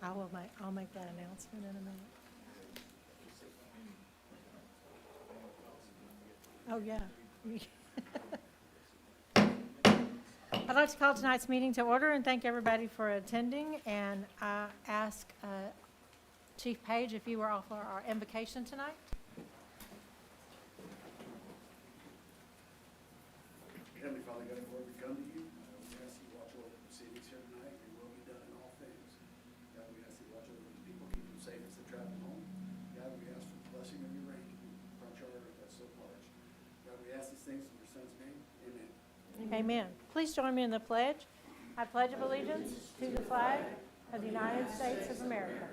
I'll make that announcement in a minute. Oh, yeah. I'd like to call tonight's meeting to order and thank everybody for attending, and I ask Chief Page if you were offer our invocation tonight. Heavenly Father, God, before we come to you, we ask you to watch over the proceedings here tonight. Your will be done in all things. God, we ask you to watch over these people, keep them safe as they travel home. God, we ask for the blessing of your rain from our earth that's so large. God, we ask these things in your Son's name. Amen. Amen. Please join me in the pledge. I pledge allegiance to the flag of the United States of America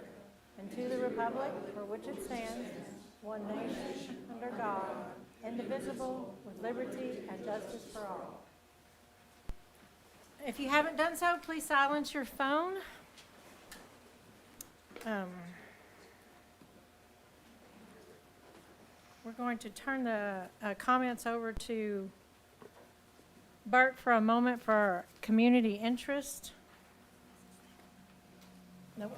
and to the republic for which it stands, one nation, under God, indivisible, with liberty and justice for all. If you haven't done so, please silence your phone. We're going to turn the comments over to Bert for a moment for community interest. Nope.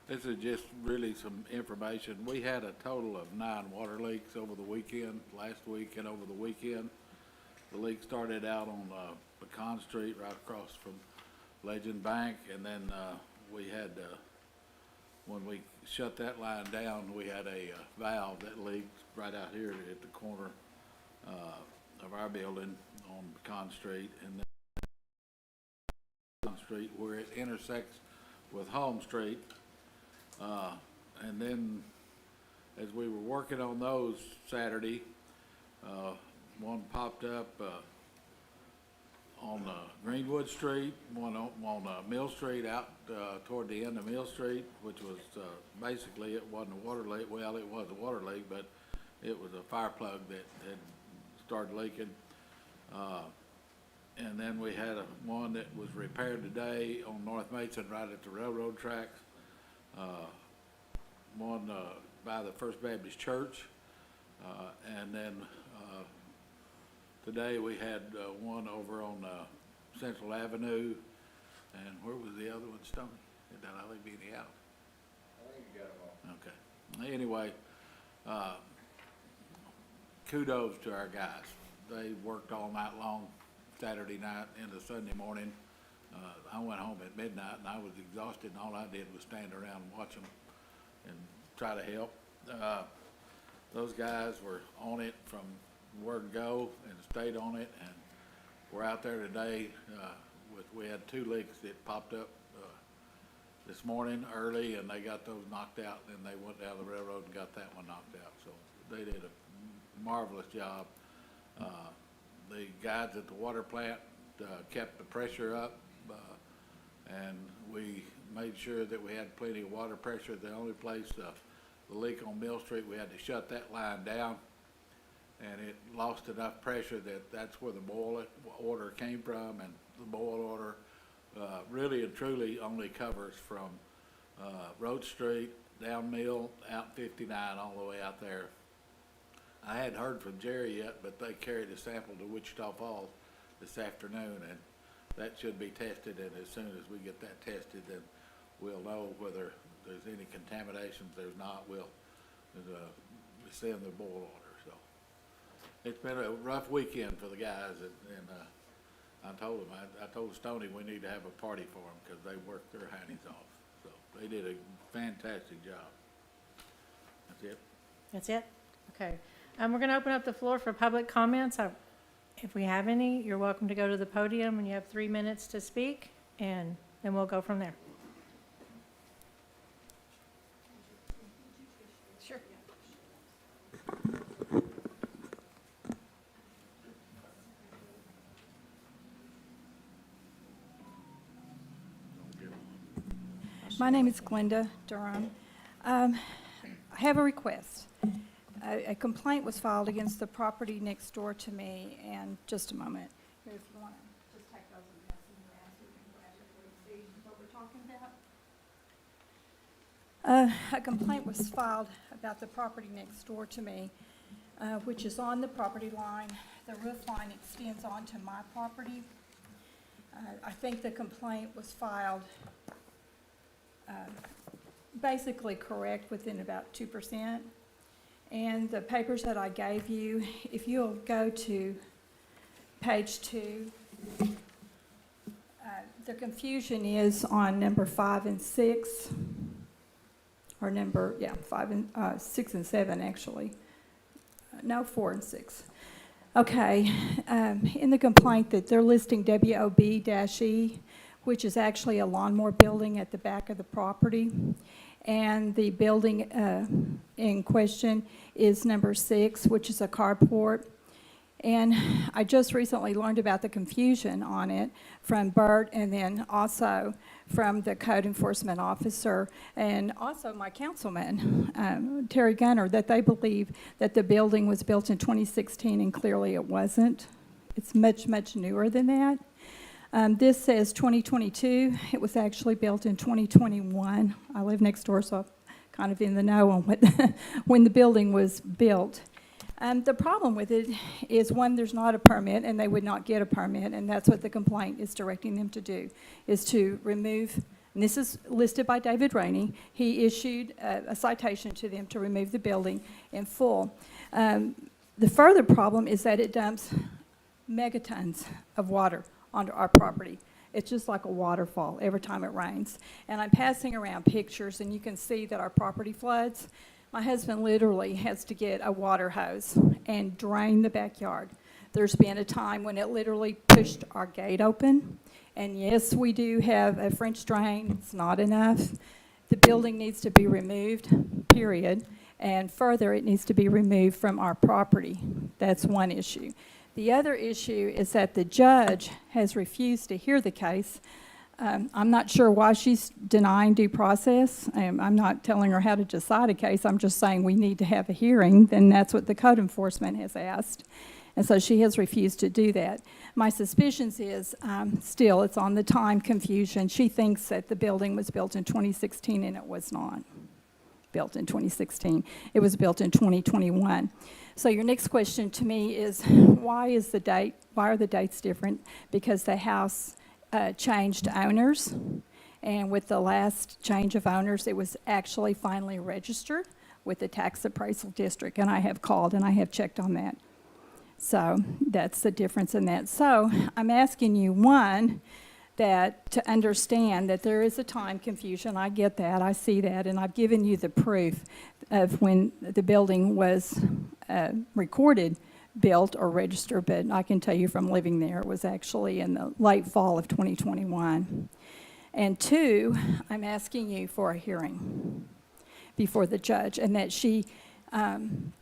This is just really some information. We had a total of 9 water leaks over the weekend, last week and over the weekend. The leak started out on Pecan Street right across from Legend Bank, and then we had, when we shut that line down, we had a valve that leaked right out here at the corner of our building on Pecan Street, and then Pecan Street where it intersects with Home Street. And then as we were working on those Saturday, one popped up on Greenwood Street, one on Mill Street out toward the end of Mill Street, which was basically, it wasn't a water leak. Well, it was a water leak, but it was a fire plug that had started leaking. And then we had one that was repaired today on North Mason right at the railroad tracks. One by the First Baptist Church, and then today we had one over on Central Avenue, and where was the other one, Stoney? Did I leave any out? I think you got them all. Okay. Anyway, kudos to our guys. They worked all night long, Saturday night into Sunday morning. I went home at midnight and I was exhausted, and all I did was stand around and watch them and try to help. Those guys were on it from word go and stayed on it, and we're out there today. We had 2 leaks that popped up this morning early, and they got those knocked out, and then they went down the railroad and got that one knocked out. So they did a marvelous job. The guys at the water plant kept the pressure up, and we made sure that we had plenty of water pressure. The only place, the leak on Mill Street, we had to shut that line down, and it lost enough pressure that's where the boil order came from, and the boil order really and truly only covers from Road Street, down Mill, out 59, all the way out there. I hadn't heard from Jerry yet, but they carried a sample to Wichita Falls this afternoon, and that should be tested, and as soon as we get that tested, then we'll know whether there's any contamination. If there's not, we'll send the boil order. So it's been a rough weekend for the guys, and I told them, I told Stoney we need to have a party for them because they worked their hindies off. So they did a fantastic job. That's it. That's it? Okay. We're going to open up the floor for public comments. If we have any, you're welcome to go to the podium, and you have 3 minutes to speak, and then we'll go from there. Sure. My name is Glenda Durham. I have a request. A complaint was filed against the property next door to me, and just a moment. Here, if you want to just take those and pass them around so you can flash it so you see what we're talking about. A complaint was filed about the property next door to me, which is on the property line. The roof line extends onto my property. I think the complaint was filed basically correct within about 2%. And the papers that I gave you, if you'll go to page 2, the confusion is on number 5 and 6, or number, 6 and 7 actually. No, 4 and 6. Okay, in the complaint that they're listing WOB-E, which is actually a lawnmower building at the back of the property. And the building in question is number 6, which is a carport. And I just recently learned about the confusion on it from Bert and then also from the code enforcement officer and also my councilman, Terry Gunner, that they believe that the building was built in 2016 and clearly it wasn't. It's much, much newer than that. This says 2022. It was actually built in 2021. I live next door, so I'm kind of in the know on what when the building was built. The problem with it is, one, there's not a permit, and they would not get a permit, and that's what the complaint is directing them to do, is to remove, and this is listed by David Rainey. He issued a citation to them to remove the building in full. The further problem is that it dumps megatons of water onto our property. It's just like a waterfall every time it rains. And I'm passing around pictures, and you can see that our property floods. My husband literally has to get a water hose and drain the backyard. There's been a time when it literally pushed our gate open. And yes, we do have a French drain. It's not enough. The building needs to be removed, period. And further, it needs to be removed from our property. That's one issue. The other issue is that the judge has refused to hear the case. I'm not sure why she's denying due process. I'm not telling her how to decide a case. I'm just saying we need to have a hearing. Then that's what the code enforcement has asked. And so she has refused to do that. My suspicions is still it's on the time confusion. She thinks that the building was built in 2016 and it was not built in 2016. It was built in 2021. So your next question to me is, why are the dates different? Because the house changed owners, and with the last change of owners, it was actually finally registered with the tax appraisal district, and I have called and I have checked on that. So that's the difference in that. So I'm asking you, one, that to understand that there is a time confusion. I get that, I see that, and I've given you the proof of when the building was recorded, built, or registered, but I can tell you from living there, it was actually in the late fall of 2021. And two, I'm asking you for a hearing before the judge, and that she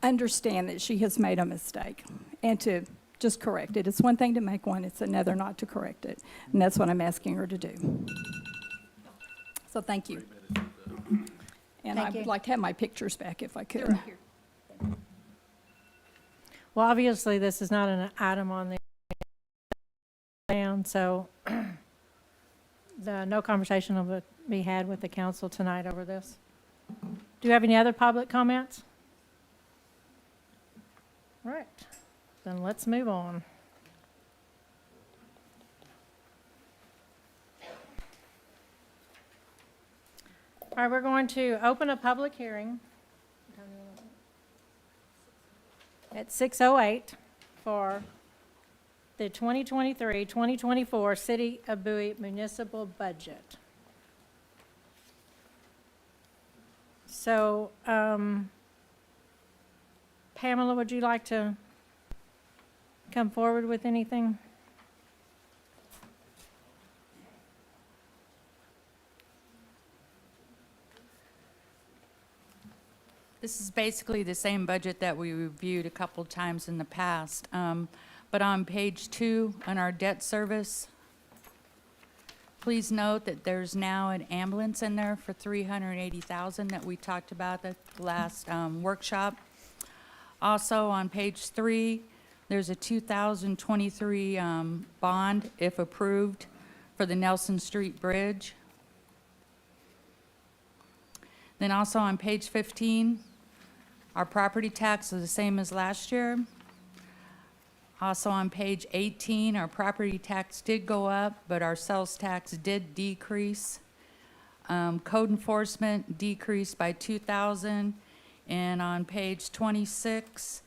understand that she has made a mistake, and to just correct it. It's one thing to make one, it's another not to correct it. And that's what I'm asking her to do. So thank you. And Thank you. I'd like to have my pictures back if I could. They're right here. Well, obviously, this is not an item on the down, so no conversation will be had with the council tonight over this. Do you have any other public comments? All right, then let's move on. All right, we're going to open a public hearing at 6:08 for the 2023-2024 City of Bowie municipal budget. So, Pamela, would you like to come forward with anything? This is basically the same budget that we reviewed a couple times in the past. But on page 2, on our debt service, please note that there's now an ambulance in there for $380,000 that we talked about at the last workshop. Also on page 3, there's a 2023 bond, if approved, for the Nelson Street Bridge. Then also on page 15, our property tax is the same as last year. Also on page 18, our property tax did go up, but our sales tax did decrease. Code enforcement decreased by 2,000. And on page 26,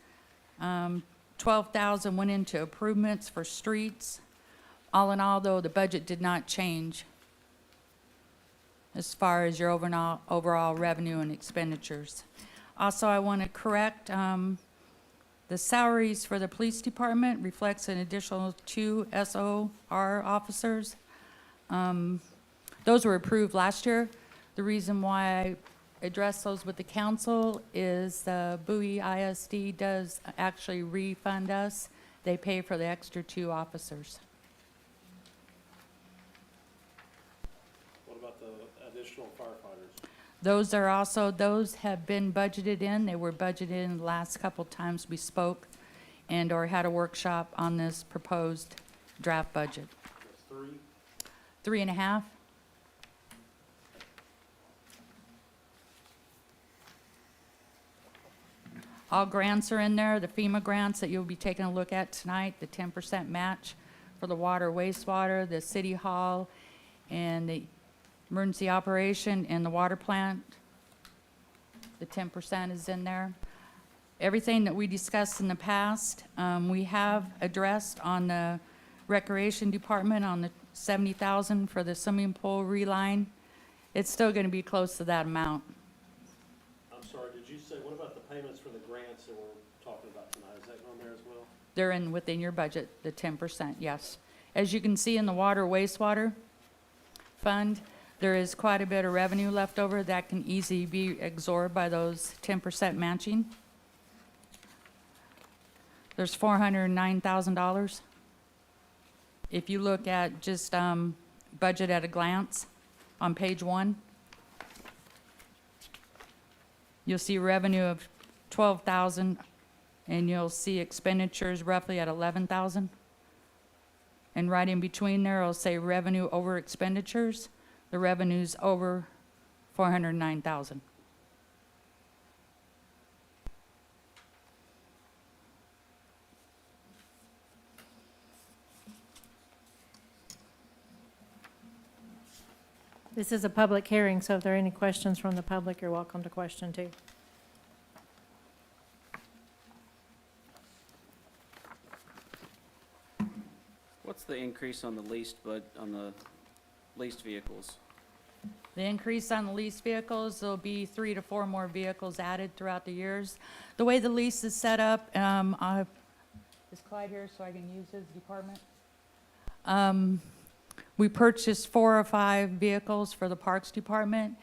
12,000 went into improvements for streets. All in all, though, the budget did not change as far as your overall revenue and expenditures. Also, I want to correct, the salaries for the police department reflects an additional 2 SOR officers. Those were approved last year. The reason why I addressed those with the council is the Bowie ISD does actually refund us. They pay for the extra 2 officers. What about the additional firefighters? Those have been budgeted in. They were budgeted in the last couple times we spoke and or had a workshop on this proposed draft budget. That's 3? 3.5. All grants are in there, the FEMA grants that you'll be taking a look at tonight, the 10% match for the water, wastewater, the city hall, and the emergency operation and the water plant. The 10% is in there. Everything that we discussed in the past, we have addressed on the recreation department on the 70,000 for the swimming pool reline. It's still gonna be close to that amount. I'm sorry, did you say, what about the payments for the grants that we're talking about tonight? Is that on there as well? They're within your budget, the 10%, yes. As you can see in the water wastewater fund, there is quite a bit of revenue left over that can easily be absorbed by those 10% matching. There's $409,000. If you look at just budget at a glance on page 1, you'll see revenue of 12,000 and you'll see expenditures roughly at 11,000. And right in between there, it'll say revenue over expenditures. The revenue's over 409,000. This is a public hearing, so if there are any questions from the public, you're welcome to question too. What's the increase on the leased, on the leased vehicles? The increase on the leased vehicles, there'll be 3 to 4 more vehicles added throughout the years. The way the lease is set up, is Clyde here so I can use his department? We purchased 4 or 5 vehicles for the Parks Department.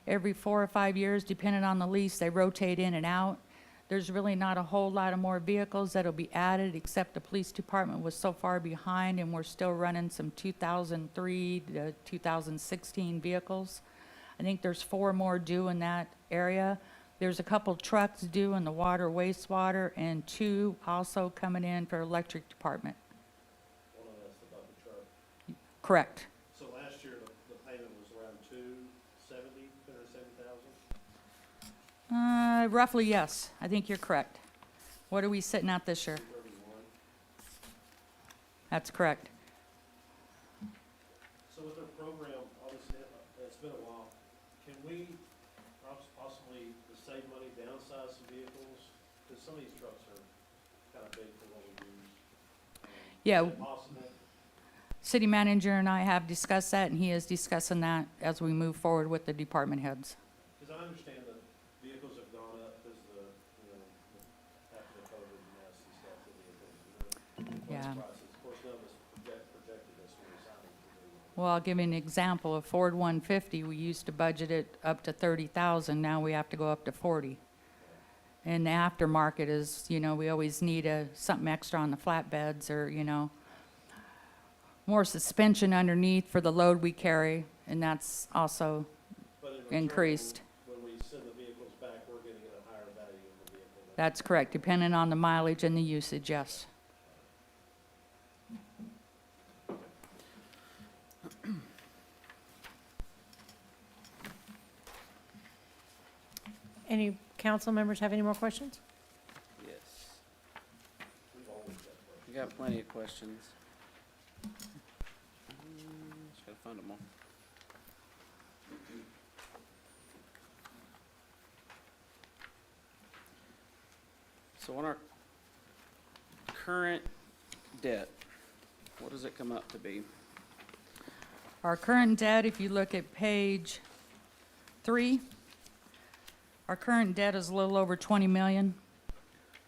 Every 4 or 5 years, depending on the lease, they rotate in and out. There's really not a whole lot of more vehicles that'll be added, except the police department was so far behind, and we're still running some 2003 to 2016 vehicles. I think there's 4 more due in that area. There's a couple trucks due in the water, wastewater, and 2 also coming in for electric department. One of that's about the truck. Correct. So last year, the payment was around 270,000? Roughly, yes. I think you're correct. What are we sitting at this year? 31. That's correct. So with our program, obviously, it's been a while, can we possibly save money, downsize some vehicles? Because some of these trucks are kind of big for what we use. Yeah. Is it possible? City manager and I have discussed that, and he is discussing that as we move forward with the department heads. Because I understand that vehicles have gone up because after the COVID mess and stuff, the vehicles, Yeah. prices. Of course, none of us projected this when we signed it. Well, I'll give you an example. A Ford 150, we used to budget it up to 30,000. Now we have to go up to 40. And the aftermarket is, we always need something extra on the flatbeds or, more suspension underneath for the load we carry, and that's also But in return, increased. when we send the vehicles back, we're getting a higher value of the vehicle. That's correct, depending on the mileage and the usage, yes. Any council members have any more questions? Yes. We've always got questions. I got plenty of questions. Just gotta find them all. So on our current debt, what does it come up to be? Our current debt, if you look at page 3, our current debt is a little over 20 million,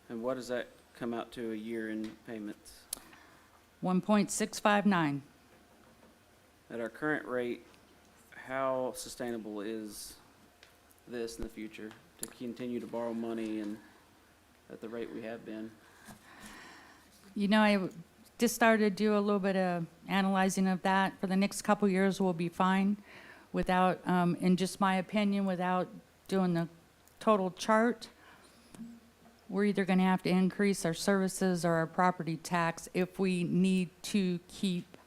And what does that come out to a year in payments? 1.659. At our current rate, how sustainable is this in the future to continue to borrow money and at the rate we have been? You know, just started to do a little bit of analyzing of that. For the next couple years, we'll be fine without, in just my opinion, without doing the total chart. We're either going to have to increase our services or our property tax if we need to keep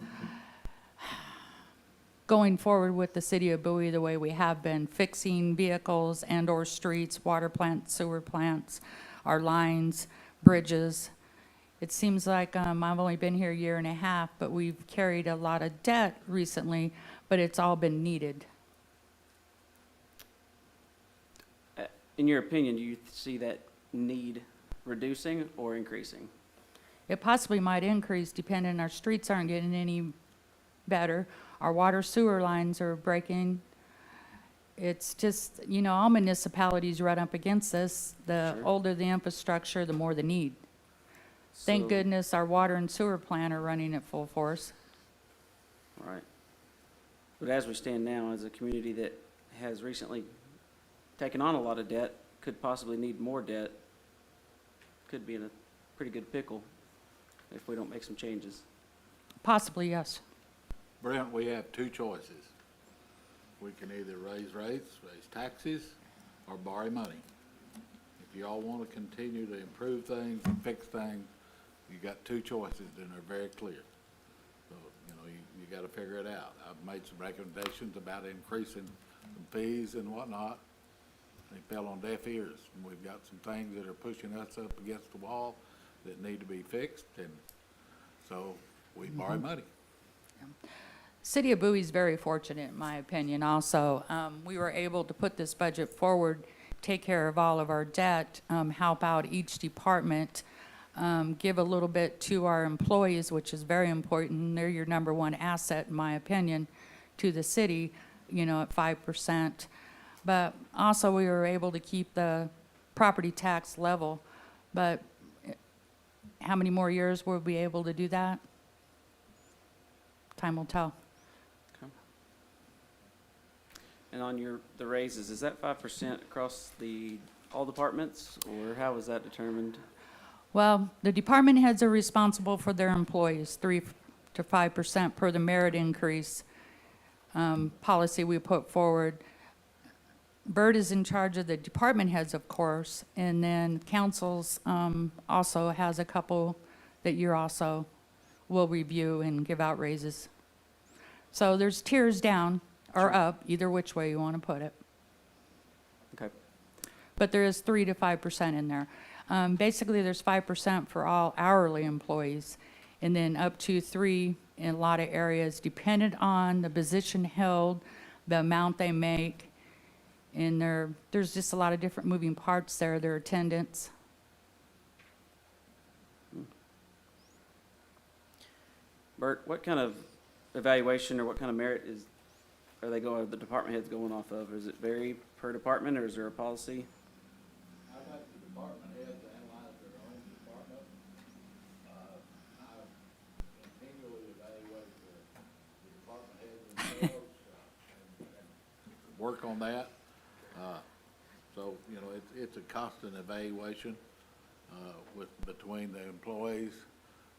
going forward with the City of Bowie the way we have been, fixing vehicles and/or streets, water plants, sewer plants, our lines, bridges. It seems like I've only been here a year and a half, but we've carried a lot of debt recently, but it's all been needed. In your opinion, do you see that need reducing or increasing? It possibly might increase depending, our streets aren't getting any better. Our water sewer lines are breaking. It's just, you know, all municipalities run up against this. The Sure. older the infrastructure, the more the need. Thank So- goodness our water and sewer plant are running at full force. Right. But as we stand now, as a community that has recently taken on a lot of debt, could possibly need more debt, could be in a pretty good pickle if we don't make some changes. Possibly, yes. Brent, we have two choices. We can either raise rates, raise taxes, or borrow money. If y'all want to continue to improve things and fix things, you got two choices, and they're very clear. So, you know, you got to figure it out. I've made some recommendations about increasing some fees and whatnot. They fell on deaf ears. And we've got some things that are pushing us up against the wall that need to be fixed, and so we borrow money. City of Bowie is very fortunate, in my opinion, also. We were able to put this budget forward, take care of all of our debt, help out each department, give a little bit to our employees, which is very important. They're your number one asset, in my opinion, to the city, you know, at 5%. But also, we were able to keep the property tax level. But how many more years will we be able to do that? Time will tell. Okay. And on the raises, is that 5% across all departments, or how is that determined? Well, the department heads are responsible for their employees, 3 to 5% per the merit increase policy we put forward. Bert is in charge of the department heads, of course, and then councils also has a couple that you also will review and give out raises. So there's tiers down or Sure. up, either which way you want to put it. Okay. But there is 3 to 5% in there. Basically, there's 5% for all hourly employees, and then up to 3 in a lot of areas, dependent on the position held, the amount they make, and there's just a lot of different moving parts there, their attendance. Bert, what kind of evaluation or what kind of merit are the department heads going off of? Is it vary per department, or is there a policy? I'd like the department heads to analyze their own department. I continually evaluate the department heads themselves, and work on that. So, you know, it's a constant evaluation, between the employees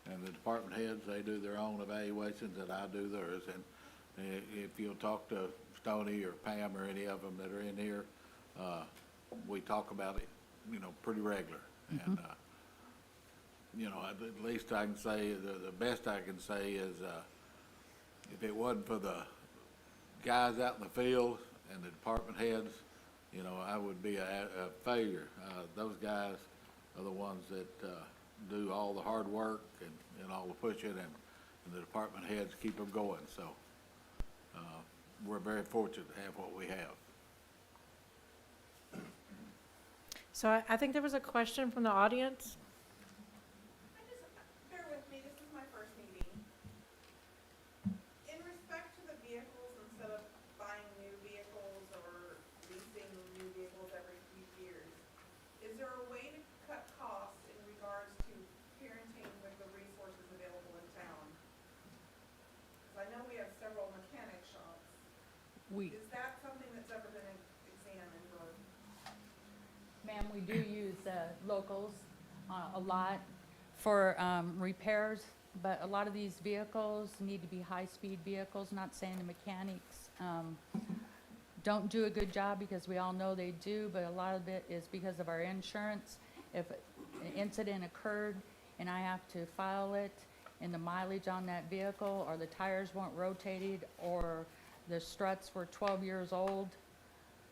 and the department heads. They do their own evaluations and I do theirs. And if you'll talk to Stoney or Pam or any of them that are in here, we talk about it, you know, pretty regular. And, you know, at least I can say, the best I can say is, if it wasn't for the guys out in the field and the department heads, you know, I would be a failure. Those guys are the ones that, do all the hard work and all the pushing, and the department heads keep them going, so, we're very fortunate to have what we have. So I think there was a question from the audience. Bear with me, this is my first meeting. In respect to the vehicles, instead of buying new vehicles or leasing new vehicles every few years, is there a way to cut costs in regards to parenting with the resources available in town? Because I know we have several mechanic shops. Is that something that's ever been examined or? Ma'am, we do use locals a lot for repairs, but a lot of these vehicles need to be high-speed vehicles, not saying the mechanics don't do a good job, because we all know they do, but a lot of it is because of our insurance. If an incident occurred and I have to file it, and the mileage on that vehicle, or the tires weren't rotated, or the struts were 12 years old,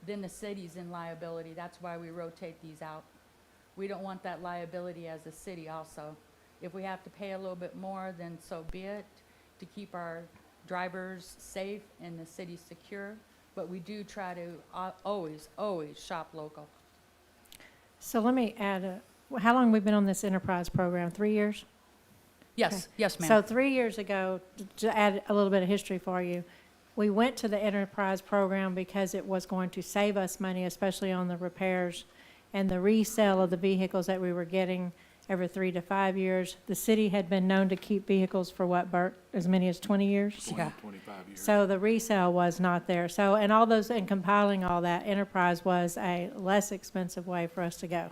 then the city's in liability. That's why we rotate these out. We don't want that liability as a city also. If we have to pay a little bit more, then so be it, to keep our drivers safe and the city secure. But we do try to always shop local. So let me add, how long have we been on this enterprise program? 3 years? Yes, yes, ma'am. So 3 years ago, to add a little bit of history for you, we went to the enterprise program because it was going to save us money, especially on the repairs and the resale of the vehicles that we were getting every 3 to 5 years. The city had been known to keep vehicles for what, Bert, as many as 20 years? 25 years. So the resale was not there. So, and all those, and compiling all that, enterprise was a less expensive way for us to go.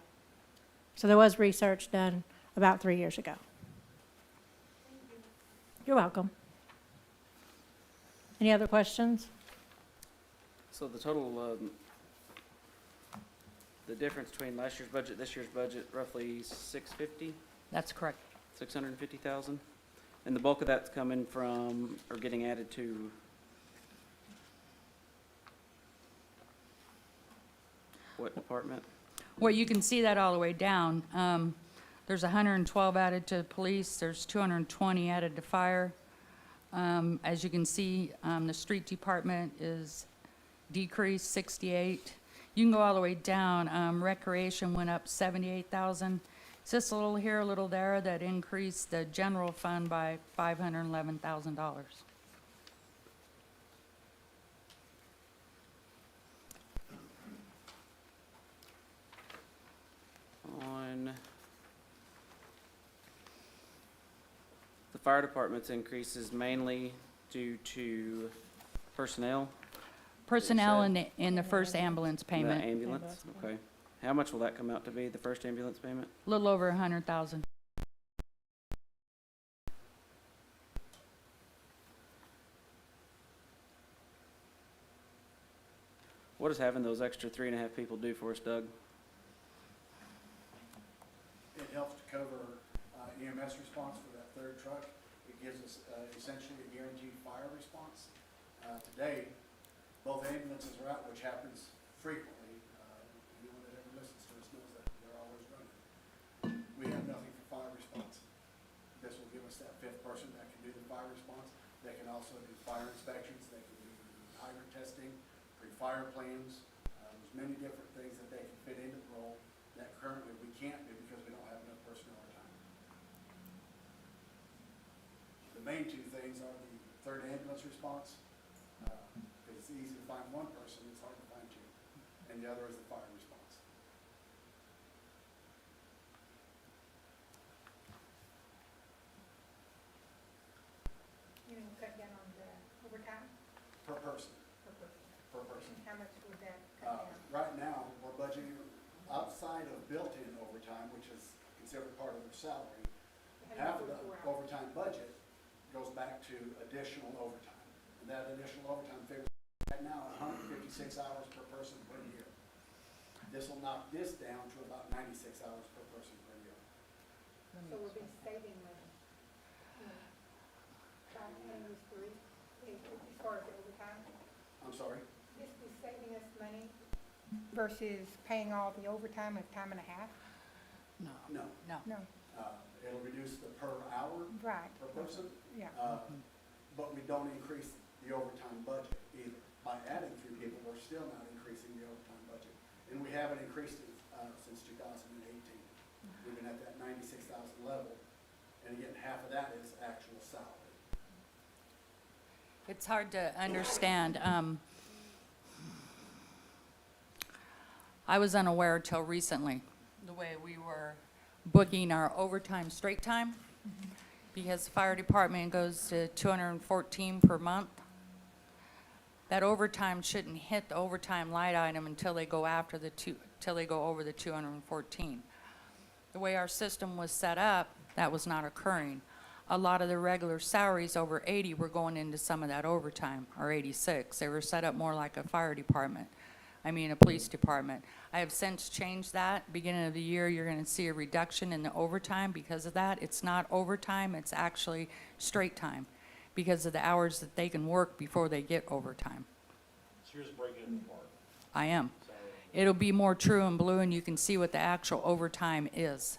So there was research done about 3 years ago. You're welcome. Any other questions? So the total, the difference between last year's budget, this year's budget, roughly 650, That's correct. 650,000? And the bulk of that's coming from, or getting added to, what department? Well, you can see that all the way down. There's 112 added to police, there's 220 added to fire. As you can see, the street department is decreased 68. You can go all the way down. Recreation went up 78,000. It's just a little here, a little there, that increased the general fund by $511,000. On the fire department's increase is mainly due to personnel? Personnel in the first ambulance The payment, ambulance, okay. How much will that come out to be, the first ambulance payment? a little over 100,000. What does having those extra 3.5 people do for us, Doug? It helps to cover EMS response for that third truck. It gives us essentially a guaranteed fire response. Today, both ambulances are out, which happens frequently. Anyone that ever listens to us knows that they're always running. We have nothing for fire response. This will give us that fifth person that can do the fire response. They can also do fire inspections. They can do hydrant testing, pre-fire plans. There's many different things that they can fit into the role that currently we can't do because we don't have enough personnel or time. The main two things are the third ambulance response, because it's easy to find one person, it's hard to find two, and the other is the fire response. You mean cut down on the overtime Per person, per person? per person. How much would that cut down? Right now, we're budgeting outside of built-in overtime, which is considered part of their salary. Half of the 144 hours. overtime budget goes back to additional overtime. And that additional overtime figure right now 156 hours per person per year. This will knock this down to about 96 hours per person per year. So we'll be saving money. By paying this three, as far as the overtime, I'm sorry? this be saving us money versus paying all the overtime at time and a half? No. No. No. It'll reduce the per hour Right, per person, yeah. but we don't increase the overtime budget either. By adding 3 people, we're still not increasing the overtime budget. And we haven't increased it since 2018. We've been at that 96,000 level, and again, half of that is actual salary. It's hard to understand. I was unaware till recently, the way we were booking our overtime straight time, because the fire department goes to 214 per month. That overtime shouldn't hit the overtime line item until they go till they go over the 214. The way our system was set up, that was not occurring. A lot of the regular salaries over 80 were going into some of that overtime, or 86. They were set up more like a fire department. A police department. I have since changed that. Beginning of the year, you're gonna see a reduction in the overtime because of that. It's not overtime, it's actually straight time because of the hours that they can work before they get overtime. So you're just breaking it apart. I am. So, It'll be more true and blue and you can see what the actual overtime is.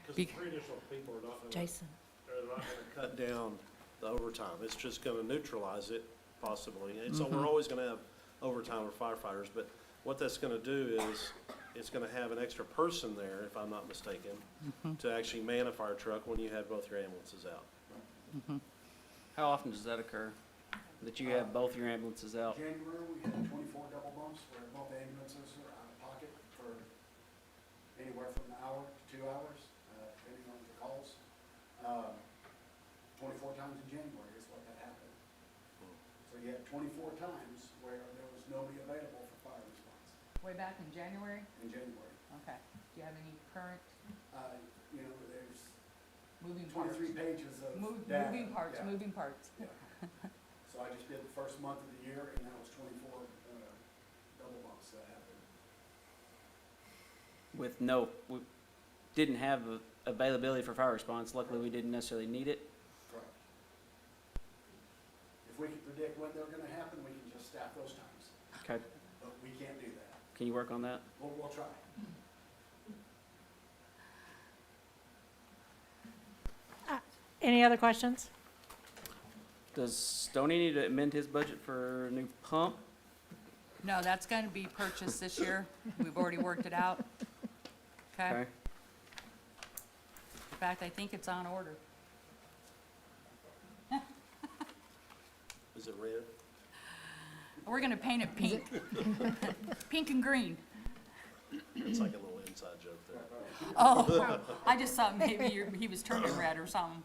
because Be- 3 additional people are not gonna. Jason. They're not gonna cut down the overtime. It's just gonna neutralize it possibly. And so we're always gonna have overtime with firefighters, but what that's gonna do is, it's gonna have an extra person there, if I'm not mistaken, to actually man a fire truck when you have both your ambulances out. How often does that occur? That you have both your ambulances out? January, we had 24 double bumps where both ambulances are out of pocket for anywhere from an hour to 2 hours, depending on the calls. 24 times in January is what that happened. So you had 24 times where there was nobody available for fire response Way back in January? in January. Okay. Do you have any current There's moving 23 pages of Moving data. parts, Yeah. moving parts. Yeah. So I just did the first month of the year, and that was 24 double bumps that happened. We didn't have availability for fire response. Luckily, we didn't necessarily need it. Correct. If we can predict when they're gonna happen, we can just staff those times, Okay, but we can't do that. can you work on that? We'll try. Any other questions? Does Stoney need to amend his budget for a new pump? No, that's gonna be purchased this year. We've already worked it out. Okay? In fact, I think it's on order. Is it red? We're gonna paint it pink. Pink and green. It's like a little inside joke there. Oh, I just thought maybe he was turning red or something.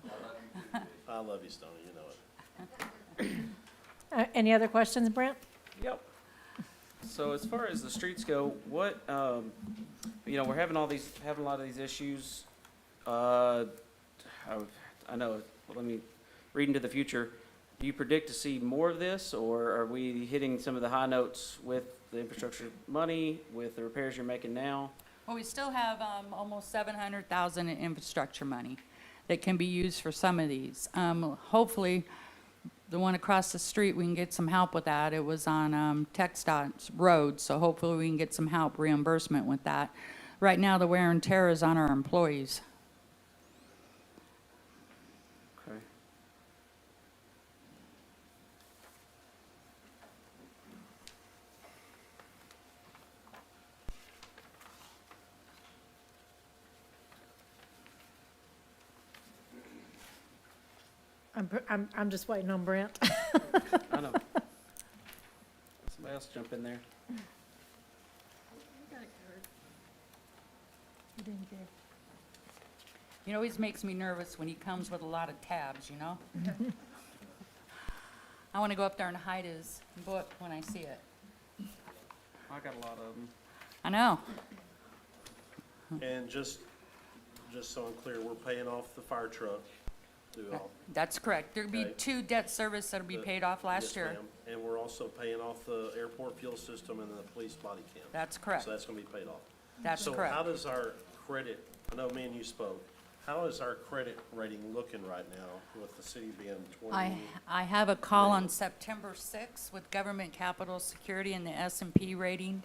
I love you, Stoney, you know it. Any other questions, Brent? Yep. So as far as the streets go, what, we're having a lot of these issues. I know, let me read into the future. Do you predict to see more of this, or are we hitting some of the high notes with the infrastructure money, with the repairs you're making now? Well, we still have almost 700,000 in infrastructure money that can be used for some of these. Hopefully, the one across the street, we can get some help with that. It was on TxDOT's road, so hopefully we can get some help reimbursement with that. Right now, the wear and tear is on our employees. Okay. I'm just waiting on Brent. I know. Somebody else jump in there. It always makes me nervous when he comes with a lot of tabs, you know? I want to go up there and hide his book when I see it. I got a lot of them. I know. And just so I'm clear, we're paying off the fire truck through all. That's correct. There'll be Okay. 2 debt service that'll be The- paid off last Yes, year. ma'am. And we're also paying off the airport fuel system and the police body cam. That's correct. So that's gonna be paid off. That's So how correct. does our credit, I know me and you spoke, how is our credit rating looking right now with the city being 20? I have a call on September 6th with Government Capital Security and the S&P rating.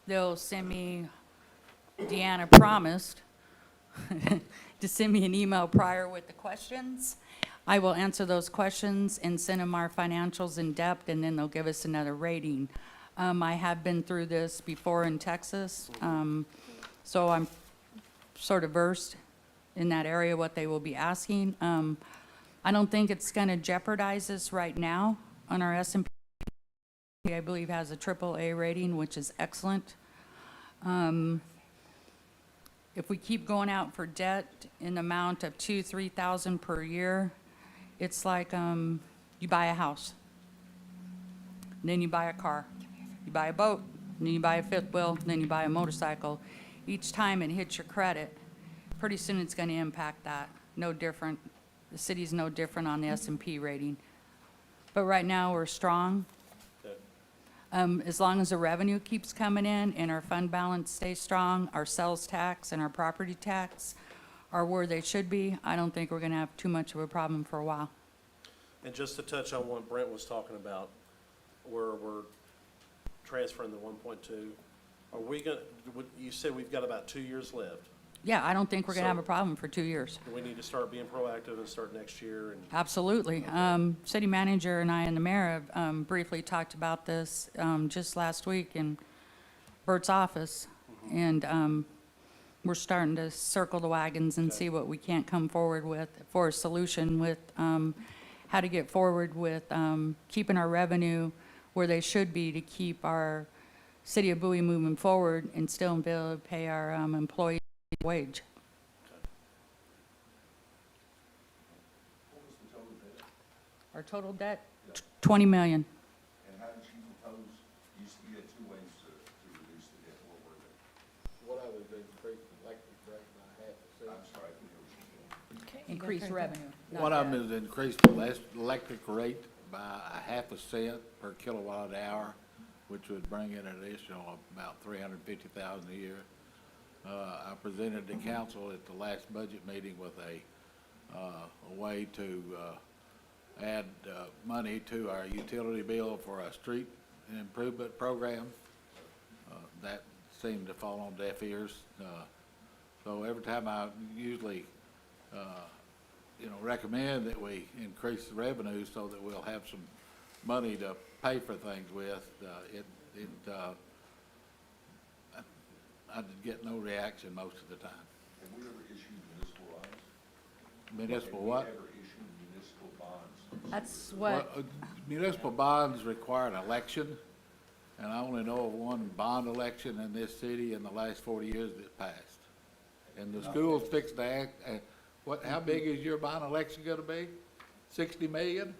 They'll send me, Deanna promised, to send me an email prior with the questions. I will answer those questions and send them our financials in depth, and then they'll give us another rating. I have been through this before in Texas, so I'm sort of versed in that area, what they will be asking. I don't think it's going to jeopardize us right now on our S&P. I believe has a AAA rating, which is excellent. If we keep going out for debt in the amount of $2,000-3,000 per year, it's like you buy a house, and then you buy a car, you buy a boat, and then you buy a fifth wheel, and then you buy a motorcycle. Each time it hits your credit, pretty soon it's going to impact that. No different. The city's no different on the S&P rating. But right now, we're strong. As long as the revenue keeps coming in and our fund balance stays strong, our sales tax and our property tax are where they should be, I don't think we're going to have too much of a problem for a while. And just to touch on what Brent was talking about, where we're transferring the 1.2, are we going to, you said we've got about 2 years left. Yeah, I don't think we're going to have So- a problem for 2 years. Do we need to start being proactive and start next year? And Absolutely. City manager and I and the mayor have briefly talked about this just last week in Bert's office. And we're starting to circle the wagons and see what we can't come forward with for a solution with how to get forward with keeping our revenue where they should be to keep our City of Bowie moving forward and still be able to pay our employees wage. What was the total debt? Our total debt, 20 million. And how did you propose, you had two ways to reduce the debt, what were they? What I was increasing electric rate by half I'm sorry, I didn't hear what you said. Increase revenue. not One of debt. them is increased the electric rate by a half a cent per kilowatt hour, which would bring in an additional about $350,000 a year. I presented to council at the last budget meeting with a way to add money to our utility bill for a street improvement program. That seemed to fall on deaf ears. So every time I usually, recommend that we increase the revenue so that we'll have some money to pay for things with, I get no reaction most of the time. Have we ever issued municipal bonds? Municipal Have we what? ever issued municipal bonds? That's what, Well, municipal bonds require an election, and I only know of one bond election in this city in the last 40 years that passed. And the school's fixed to act, how big is your bond election gonna be? 60 million?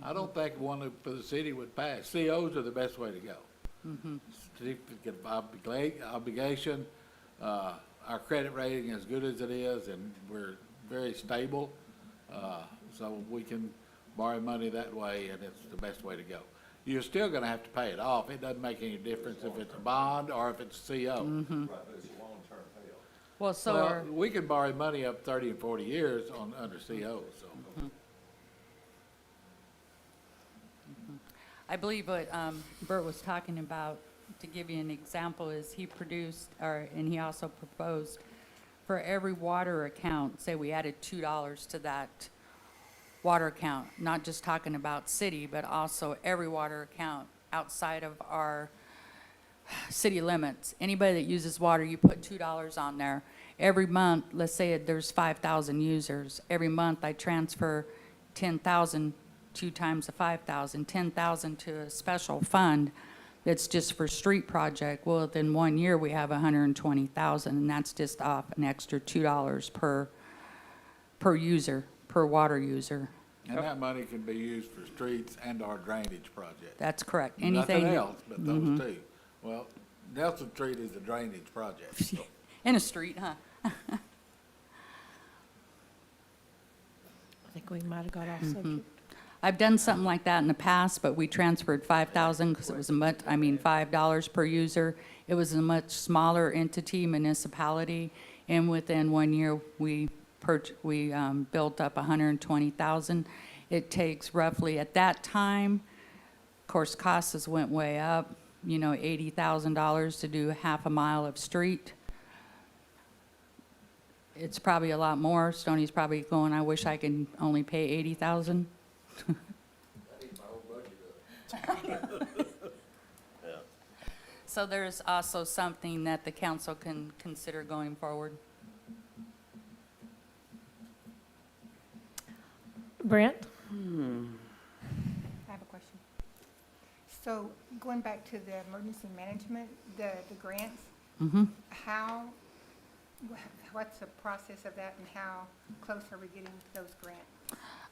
I don't think one for the city would pass. COs are the best way to go. Certificate of obligation, our credit rating is good as it is, and we're very stable. So we can borrow money that way, and it's the best way to go. You're still gonna have to pay it off. It doesn't make any difference if it's a bond or if it's a CO. Right, but it's a long-term payoff. well, so Well, are, we can borrow money up 30 and 40 years under CO, so. I believe what Bert was talking about, to give you an example, is he produced, and he also proposed, for every water account, say we added $2 to that water account, not just talking about city, but also every water account outside of our city limits. Anybody that uses water, you put $2 on there. Every month, let's say there's 5,000 users. Every month I transfer 10,000, 2 times the 5,000, 10,000 to a special fund that's just for street project. Well, within 1 year, we have 120,000, and that's just off an extra $2 per user, per water user. And that money can be used for streets and our drainage project. That's correct. Nothing Anything else but those two. Well, Nelson Street is a drainage project. So. in a street, huh? I think we might have got off subject. I've done something like that in the past, but we transferred 5,000 because it was $5 per user. It was a much smaller entity, municipality, and within 1 year, we built up 120,000. It takes roughly, at that time, of course, costs went way up, $80,000 to do half a mile of street. it's probably a lot more. Stoney's probably going, I wish I could only pay 80,000. Yeah. So there's also something that the council can consider going forward. Brent? I have a question. So going back to the emergency management, the grants, Mm-hmm. what's the process of that and how close are we getting to those grants?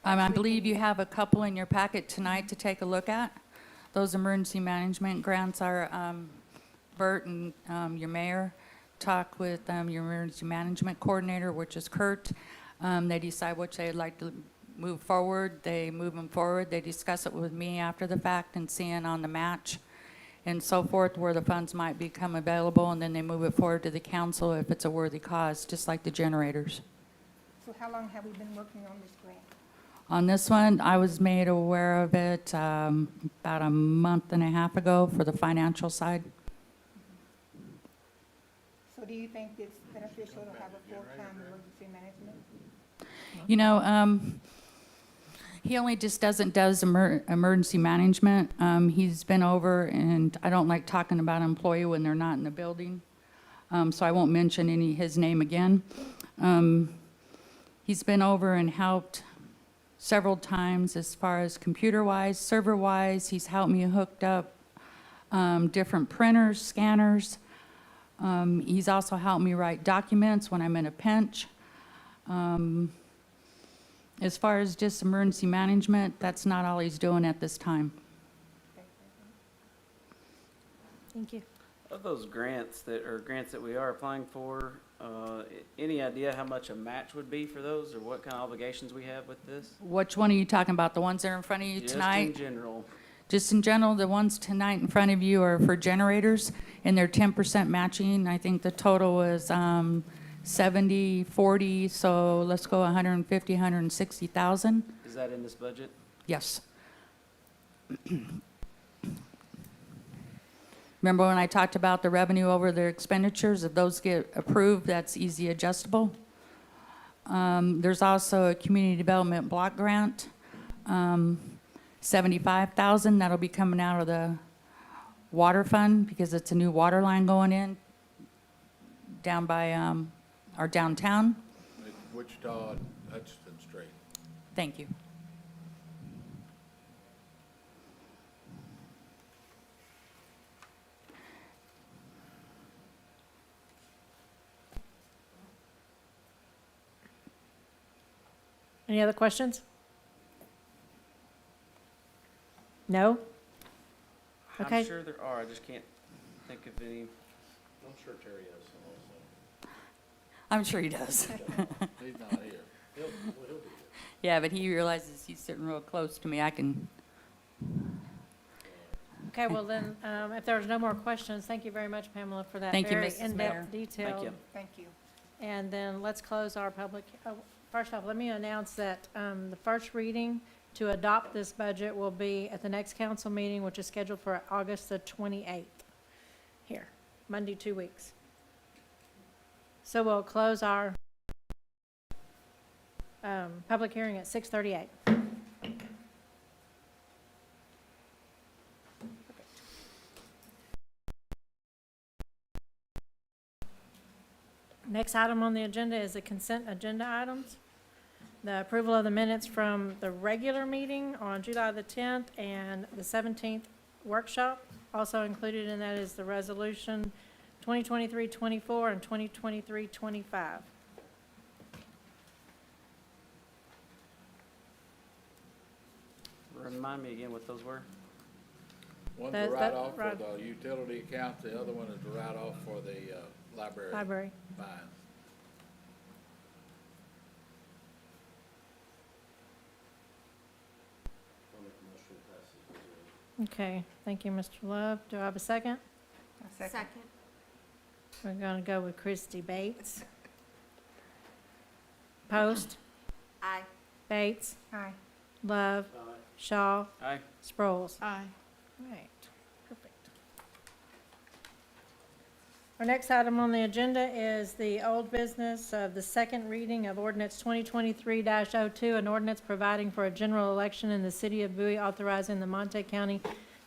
I believe you have a couple in your packet tonight to take a look at. Those emergency management grants are, Bert and your mayor talk with your emergency management coordinator, which is Kurt. They decide which they'd like to move forward. They move them forward. They discuss it with me after the fact and seeing on the match and so forth where the funds might become available, and then they move it forward to the council if it's a worthy cause, just like the generators. So how long have we been working on this grant? On this one, I was made aware of it about a month and a half ago for the financial side. So do you think it's beneficial to have a full-time emergency management? You know, he only just does emergency management. He's been over, and I don't like talking about an employee when they're not in the building, so I won't mention his name again. He's been over and helped several times as far as computer-wise, server-wise. He's helped me hooked up different printers, scanners. He's also helped me write documents when I'm in a pinch. As far as just emergency management, that's not all he's doing at this time. Thank you. Of those grants that we are applying for, any idea how much a match would be for those, or what kind of obligations we have with this? Which one are you talking about? The ones that are in front of you tonight? Just in general. Just in general, the ones tonight in front of you are for generators, and they're 10% matching. I think the total was 70, 40, so let's go 150, 160,000. Is that in this budget? Yes. Remember when I talked about the revenue over their expenditures? If those get approved, that's easy adjustable. There's also a community development block grant, 75,000. That'll be coming out of the water fund because it's a new water line going in down by our downtown. Wichita, Hutchinson Street. Thank you. Any other questions? No? Okay. I'm sure there are, I just can't think of any. I'm sure Terry has some also. I'm sure he does. He's not here. He'll be here. Yeah, but he realizes he's sitting real close to me. I can. Okay, well then, if there's no more questions, thank you very much, Pamela, for that Thank you, very Mrs. Mayor. in-depth, detailed. Thank you. Thank you. And then let's close our public, first off, let me announce that the first reading to adopt this budget will be at the next council meeting, which is scheduled for August the 28th, here, Monday, 2 weeks. So we'll close our public hearing at 6:38. Next item on the agenda is the consent agenda items. The approval of the minutes from the regular meeting on July the 10th and the 17th workshop. Also included in that is the resolution 2023-24 and 2023-25. Remind me again what those were? One's That- a that- write-off for right. the utility account, the other one is a write-off for the library Library. fines. I'll make a motion to pass this resolution. Okay, thank you, Mr. Love. Do I have a second? A second. We're going to go with Christy Bates. Post, Aye. Bates, Aye. Love, Aye. Shaw, Aye. Sproles. Aye. Right, perfect. Our next item on the agenda is the old business of the second reading of ordinance 2023-02, an ordinance providing for a general election in the City of Bowie, authorizing the Montague County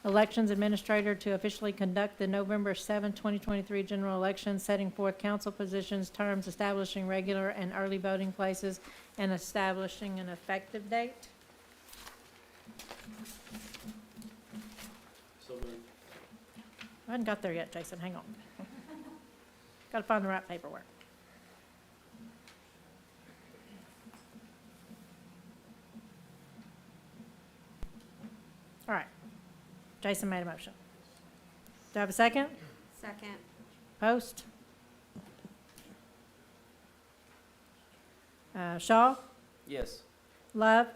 Elections Administrator to officially conduct the November 7, 2023 general election, setting forth council positions, terms, establishing regular and early voting places, and establishing an effective date. So moved. I hadn't got there yet, Jason, hang on. Got to find the right paperwork. All right. Jason made a motion. Do I have a second? Second. Post? Shaw? Yes. Love?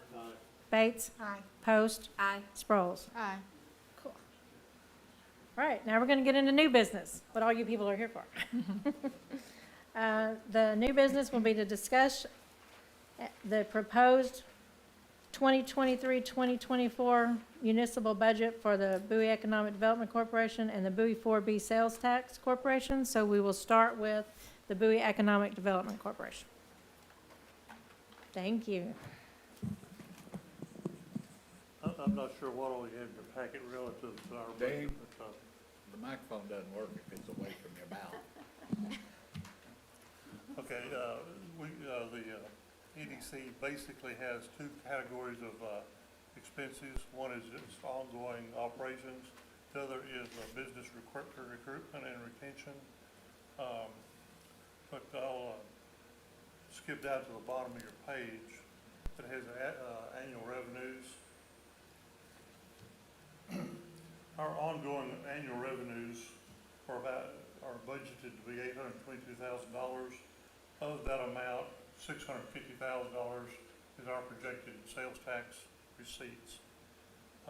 Bates? Aye. Post? Aye. Sproles? Aye. Cool. All right, now we're going to get into new business, what all you people are here for. The new business will be to discuss the proposed 2023-2024 municipal budget for the Bowie Economic Development Corporation and the Bowie 4B Sales Tax Corporation. So we will start with the Bowie Economic Development Corporation. Thank you. I'm not sure what all you have in your packet relative to our budget. Dave? The microphone doesn't work if it's away from your mouth. Okay, the EDC basically has two categories of expenses. One is its ongoing operations. The other is business recruitment and retention. But I'll skip down to the bottom of your page. It has annual revenues. Our ongoing annual revenues are budgeted to be $822,000. Of that amount, $650,000 is our projected sales tax receipts.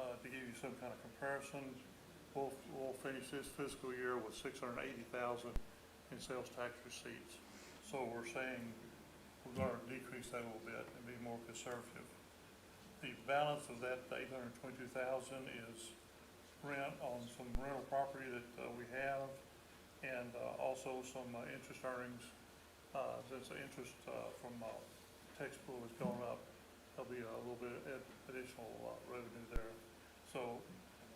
To give you some kind of comparison, we'll finish this fiscal year with $680,000 in sales tax receipts. So we're saying we're going to decrease that a little bit and be more conservative. The balance of that $822,000 is rent on some rental property that we have, and also some interest earnings. Since the interest from tax pool has gone up, there'll be a little bit of additional revenue there. So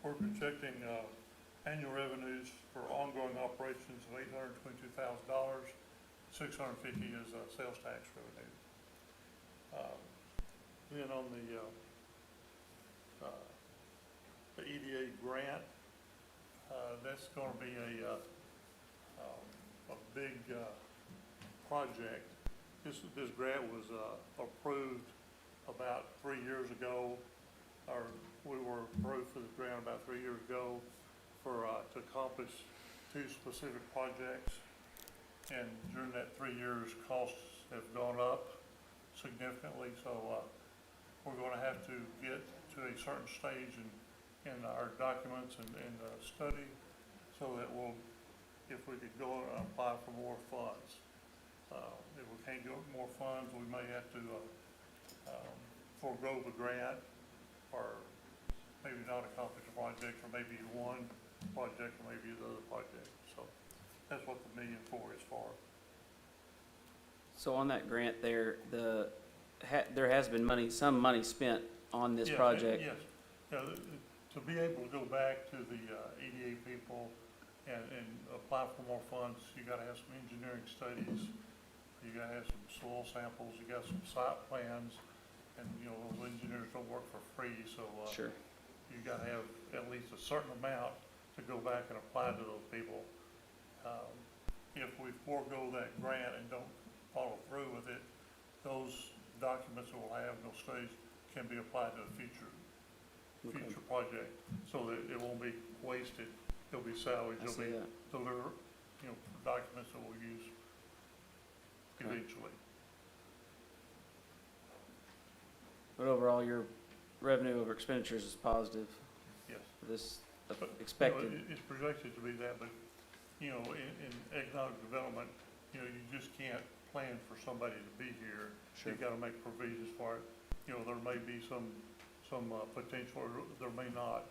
we're projecting annual revenues for ongoing operations of $822,000. $650,000 is sales tax revenue. Then on the EDA grant, that's going to be a big project. This grant was approved about 3 years ago, or we were approved for the grant about 3 years ago for to accomplish two specific projects. And during that 3 years, costs have gone up significantly. So we're going to have to get to a certain stage in our documents and study, so that if we could go and apply for more funds. If we can't get more funds, we may have to forego the grant, or maybe not accomplish a project, or maybe one project, or maybe the other project. So that's what the $1.4 million is for. So on that grant there, there has been some money spent on this project. Yes. To be able to go back to the EDA people and apply for more funds, you got to have some engineering studies. You got to have some soil samples. You got some site plans, and those engineers don't work for free. So Sure. you got to have at least a certain amount to go back and apply to those people. If we forego that grant and don't follow through with it, those documents that we'll have, those studies, can be applied to a future project, so that it won't be wasted. It'll be salvaged. It'll be documents that we'll use eventually. But overall, your revenue over expenditures is positive. Yes. For this But, expected. it's projected to be that, but, in economic development, you just can't plan for somebody to be here. Sure. You've got to make provisions for it. There may be some potential, or there may not.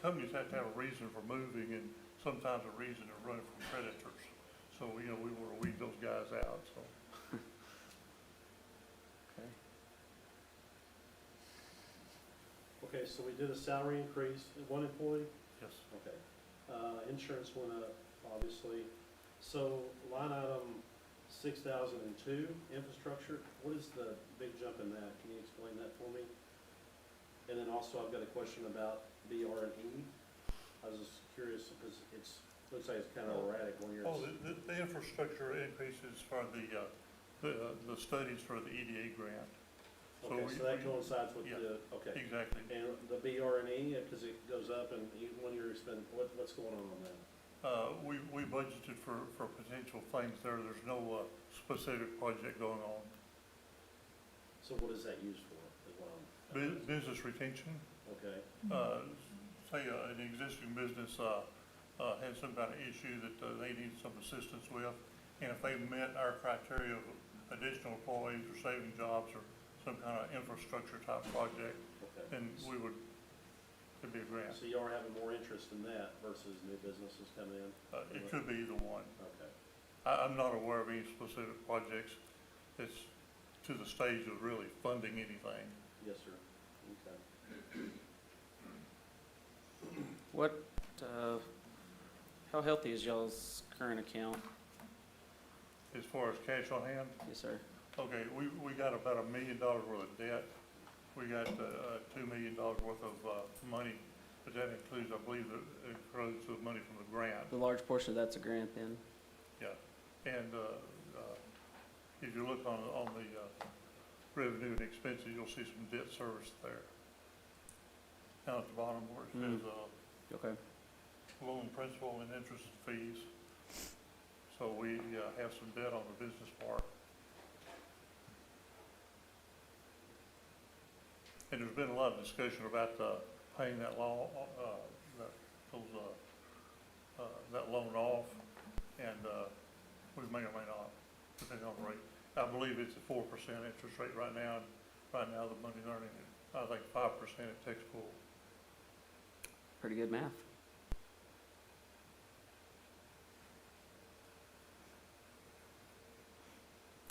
Companies have to have a reason for moving, and sometimes a reason to run from predators. So, we want to weed those guys out, so. Okay. Okay, so we did a salary increase, one employee? Yes. Okay. Insurance went up, obviously. So line item 6002, infrastructure, what is the big jump in that? Can you explain that for me? And then also I've got a question about BR&E. I was just curious because looks like it's kind of erratic when you're. The infrastructure increases for the studies for the EDA grant. Okay, so that coincides with yeah, okay. Exactly. And the BR&E, because it goes up and even when you're spending, what's going on that? We budgeted for potential things there. There's no specific project going on. So what is that used for, is what I'm. Business retention, Okay, say an existing business had some kind of issue that they need some assistance with, and if they met our criteria of additional employees or saving jobs or some kind of infrastructure type project, okay. then it'd be a grant. So you are having more interest in that versus new businesses coming in? It could be either one. Okay. I'm not aware of any specific projects that's to the stage of really funding anything. Yes, sir. Okay. What, how healthy is y'all's current account? As far as cash on hand, Yes, sir. okay, we got about $1 million worth of debt. We got $2 million worth of money, but that includes, I believe, it includes the money from the grant. The large portion of that's a grant then? Yeah, and if you look on the revenue and expenses, you'll see some debt service there. Down at the bottom where it says Okay. loan principal and interest fees. So we have some debt on the business part. And there's been a lot of discussion about paying that loan, that loan off, and we may or may not, depending on the rate. I believe it's a 4% interest rate right now, and right now the money's earning, I think 5% at tax pool. Pretty good math.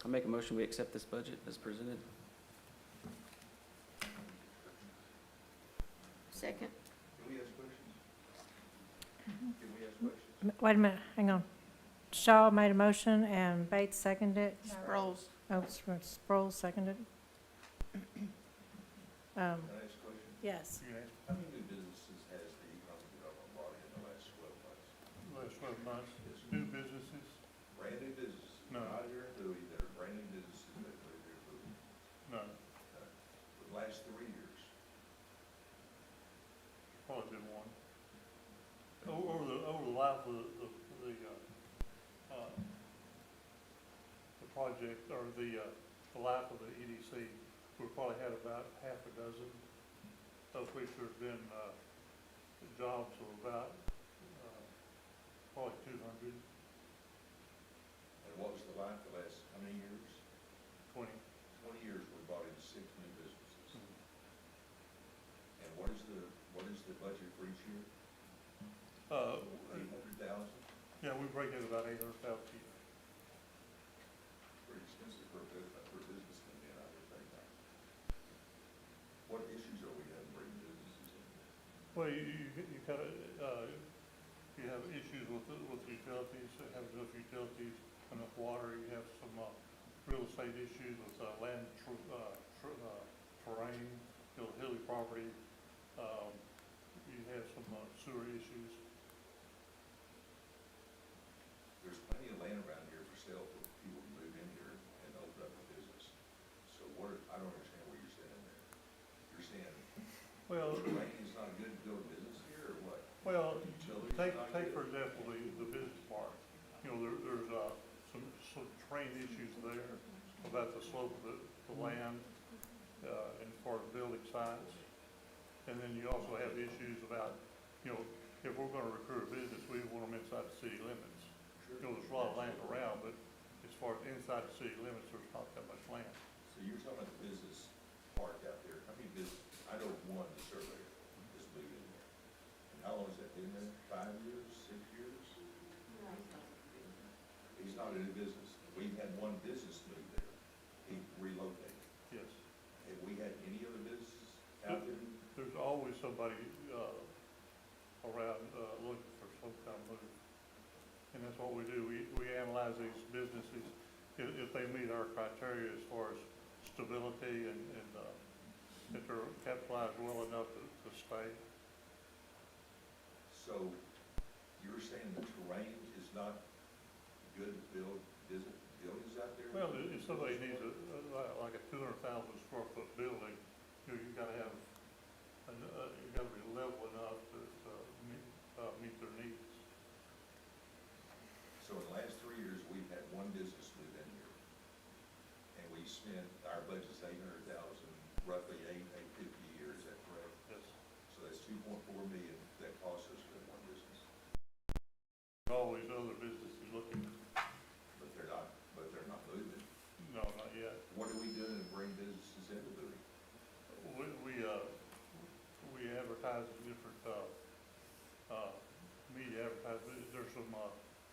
I'll make a motion, we accept this budget as presented. Second. Can we ask questions? Can we ask questions? Wait a minute, hang on. Shaw made a motion and Bates seconded it. Sproles. Oh, Sproles seconded. Can I ask a question? Yes. You ask, How many new businesses has the economic development brought in the last 12 months? last 12 months, Yes, sir. new businesses, Brand new businesses? No. Not here in Bowie, that are brand new businesses that live here in Bowie. none, For the last 3 years. probably been one. Over the life of the project, or the life of the EDC, we've probably had about half a dozen, of which there's been jobs of about probably 200, And what was the life the last, how many years? 20. 20 years, we brought in 6 new businesses. And what is the budget for each year? 800,000? Yeah, we break in about 800,000 a year. Pretty expensive for a business coming in, I would think. What issues are we having bringing businesses in? Well, you kind of, you have issues with utilities, have enough utilities, enough water, you have some real estate issues with land terrain, hilly property, you have some sewer issues. There's plenty of land around here for sale for people to move in here and open up a business. So I don't understand what you're saying there. You're saying Well, raining's not good to build a business here, or what? well, Utilities take not for good? example, the business park. You know, there's some terrain issues there about the slope of the land, and as far as building sites. And then you also have issues about, you know, if we're gonna recruit a business, we want them inside the city limits. You know, there's a lot of land around, but as far as inside the city limits, there's not that much land. So you're talking about the business park out there. How many business, I know one, the surveyor, is moving in there. And how long has that been there? 5 years, 6 years? not a new business. We've had one business move there. He relocated. Yes. Have we had any other businesses out there? There's always somebody, around, looking for some kind of move. And that's what we do. We analyze these businesses, if they meet our criteria as far as stability and if they're capitalized well enough to stay. So you're saying the terrain is not good to build buildings out there? Well, if somebody needs like a 200,000 square foot building, you gotta have, you gotta be level enough to meet their needs. So in the last 3 years, we've had one business move in here. And we spent, our budget's 800,000, roughly 850 a year, is that correct? Yes. So that's 2.4 million that costs us for one business. There's always other businesses looking. But they're not moving. No, not yet. What are we doing to bring businesses into Bowie? We advertise in different, media advertisements. There's some,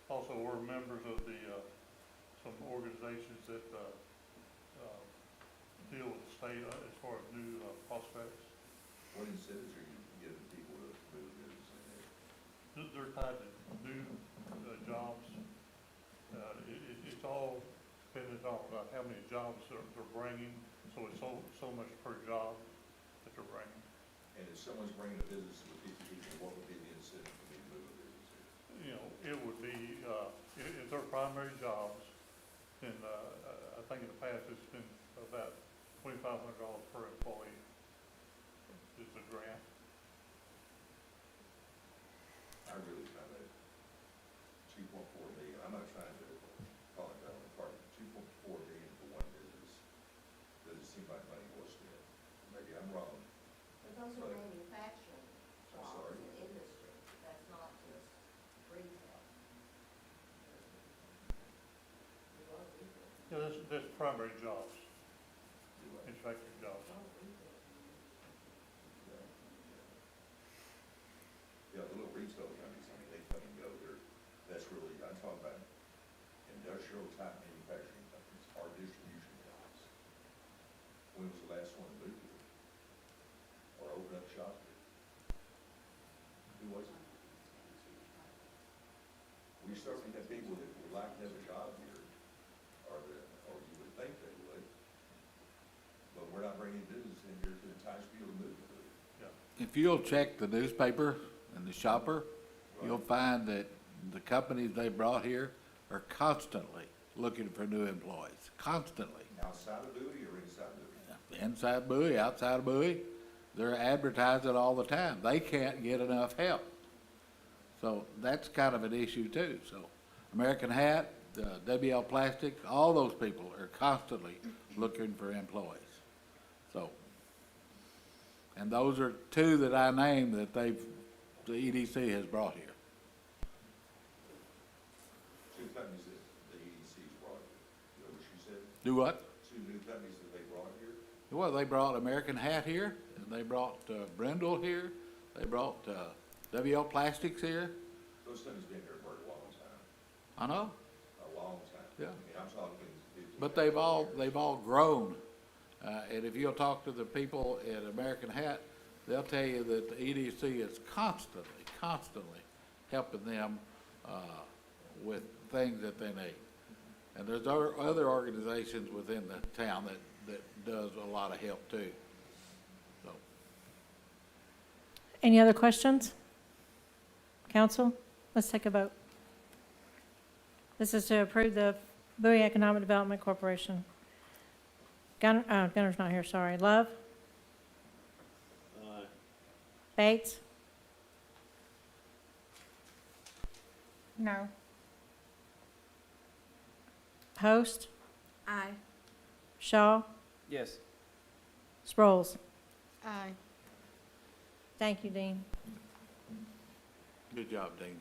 also we're members of the, some organizations that, deal with the state as far as new, prospects. What incentives are you giving people to move business in there? They're tied to new, jobs. It's all dependent on how many jobs they're bringing, so it's so much per job that they're bringing. And if someone's bringing a business with 50 people, what would be the incentive for me to move a business here? You know, it would be, if they're primary jobs, then, I think in the past it's been about $2,500 per employee is the grant. I really find that 2.4 million, I'm not trying to call it down the park, 2.4 million for one business, doesn't seem like money well spent. Maybe I'm wrong. But those are manufacturing I'm jobs sorry? and industry, that's not just retail. There's a lot of retail. Yeah, that's primary jobs, Do I? manufacturing jobs. A lot of retail. Yeah, the little retail companies, I mean, they come and go, that's really, I'm talking about industrial type manufacturing companies, or distribution companies. When was the last one to move here? Or open up shop here? Who was it? We certainly have people that would like to have a job here, or you would think they would. But we're not bringing business in here to entice people to move to it. Yeah. If you'll check the newspaper and the shopper, you'll find that the companies they brought here are constantly looking for new employees, constantly. Outside of Bowie or inside Bowie? Inside Bowie, outside of Bowie, they're advertising all the time. They can't get enough help. So that's kind of an issue too. So American Hat, WL Plastic, all those people are constantly looking for employees. So, and those are two that I named that the EDC has brought here. Two companies that the EDC's brought here, is that what you said? Do what? Two new companies that they brought here? Well, they brought American Hat here, and they brought Brindle here, they brought WL Plastics here. Those companies been here for a long time, I know, a long time. Yeah. I mean, I'm talking 15. but they've all grown. And if you'll talk to the people at American Hat, they'll tell you that the EDC is constantly helping them with things that they need. And there's other organizations within the town that does a lot of help too. So, Any other questions? Council, let's take a vote. This is to approve the Bowie Economic Development Corporation. Gunner's not here, sorry. Love? Bates? No. Host? Aye. Shaw? Yes. Sproles? Aye. Thank you, Dean. good job, Dean.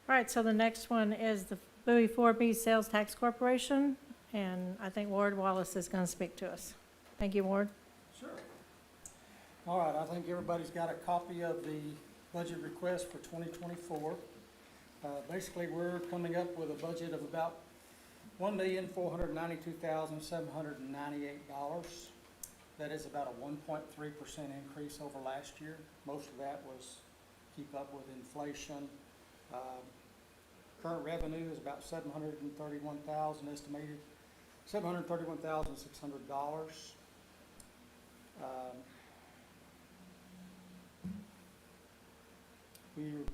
All right, so the next one is the Bowie 4B Sales Tax Corporation, and I think Ward Wallace is going to speak to us. Thank you, Ward. Sure. All right, I think everybody's got a copy of the budget request for 2024. Basically, we're coming up with a budget of about $1,492,798. That is about a 1.3% increase over last year. Most of that was keep up with inflation. Current revenue is about $731,000 estimated, $731,600. We're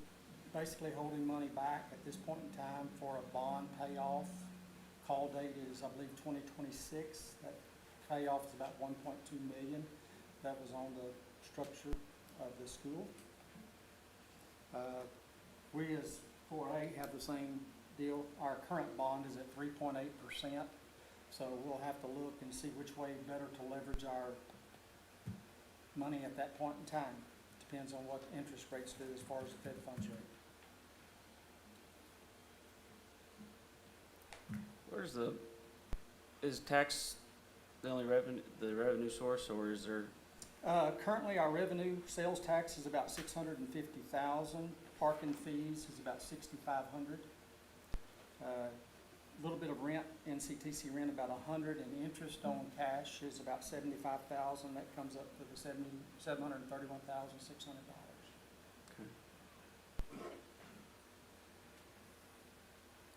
basically holding money back at this point in time for a bond payoff. Call date is, I believe, 2026. That payoff is about 1.2 million. That was on the structure of the school. We as 4A have the same deal. Our current bond is at 3.8%. So we'll have to look and see which way better to leverage our money at that point in time. Depends on what interest rates do as far as the Fed funds rate. Is tax the only revenue source, or is there, Currently, our revenue, sales tax is about $650,000. Parking fees is about $6,500. A little bit of rent, NCTC rent about $100, and interest on cash is about $75,000. That comes up to the $731,600.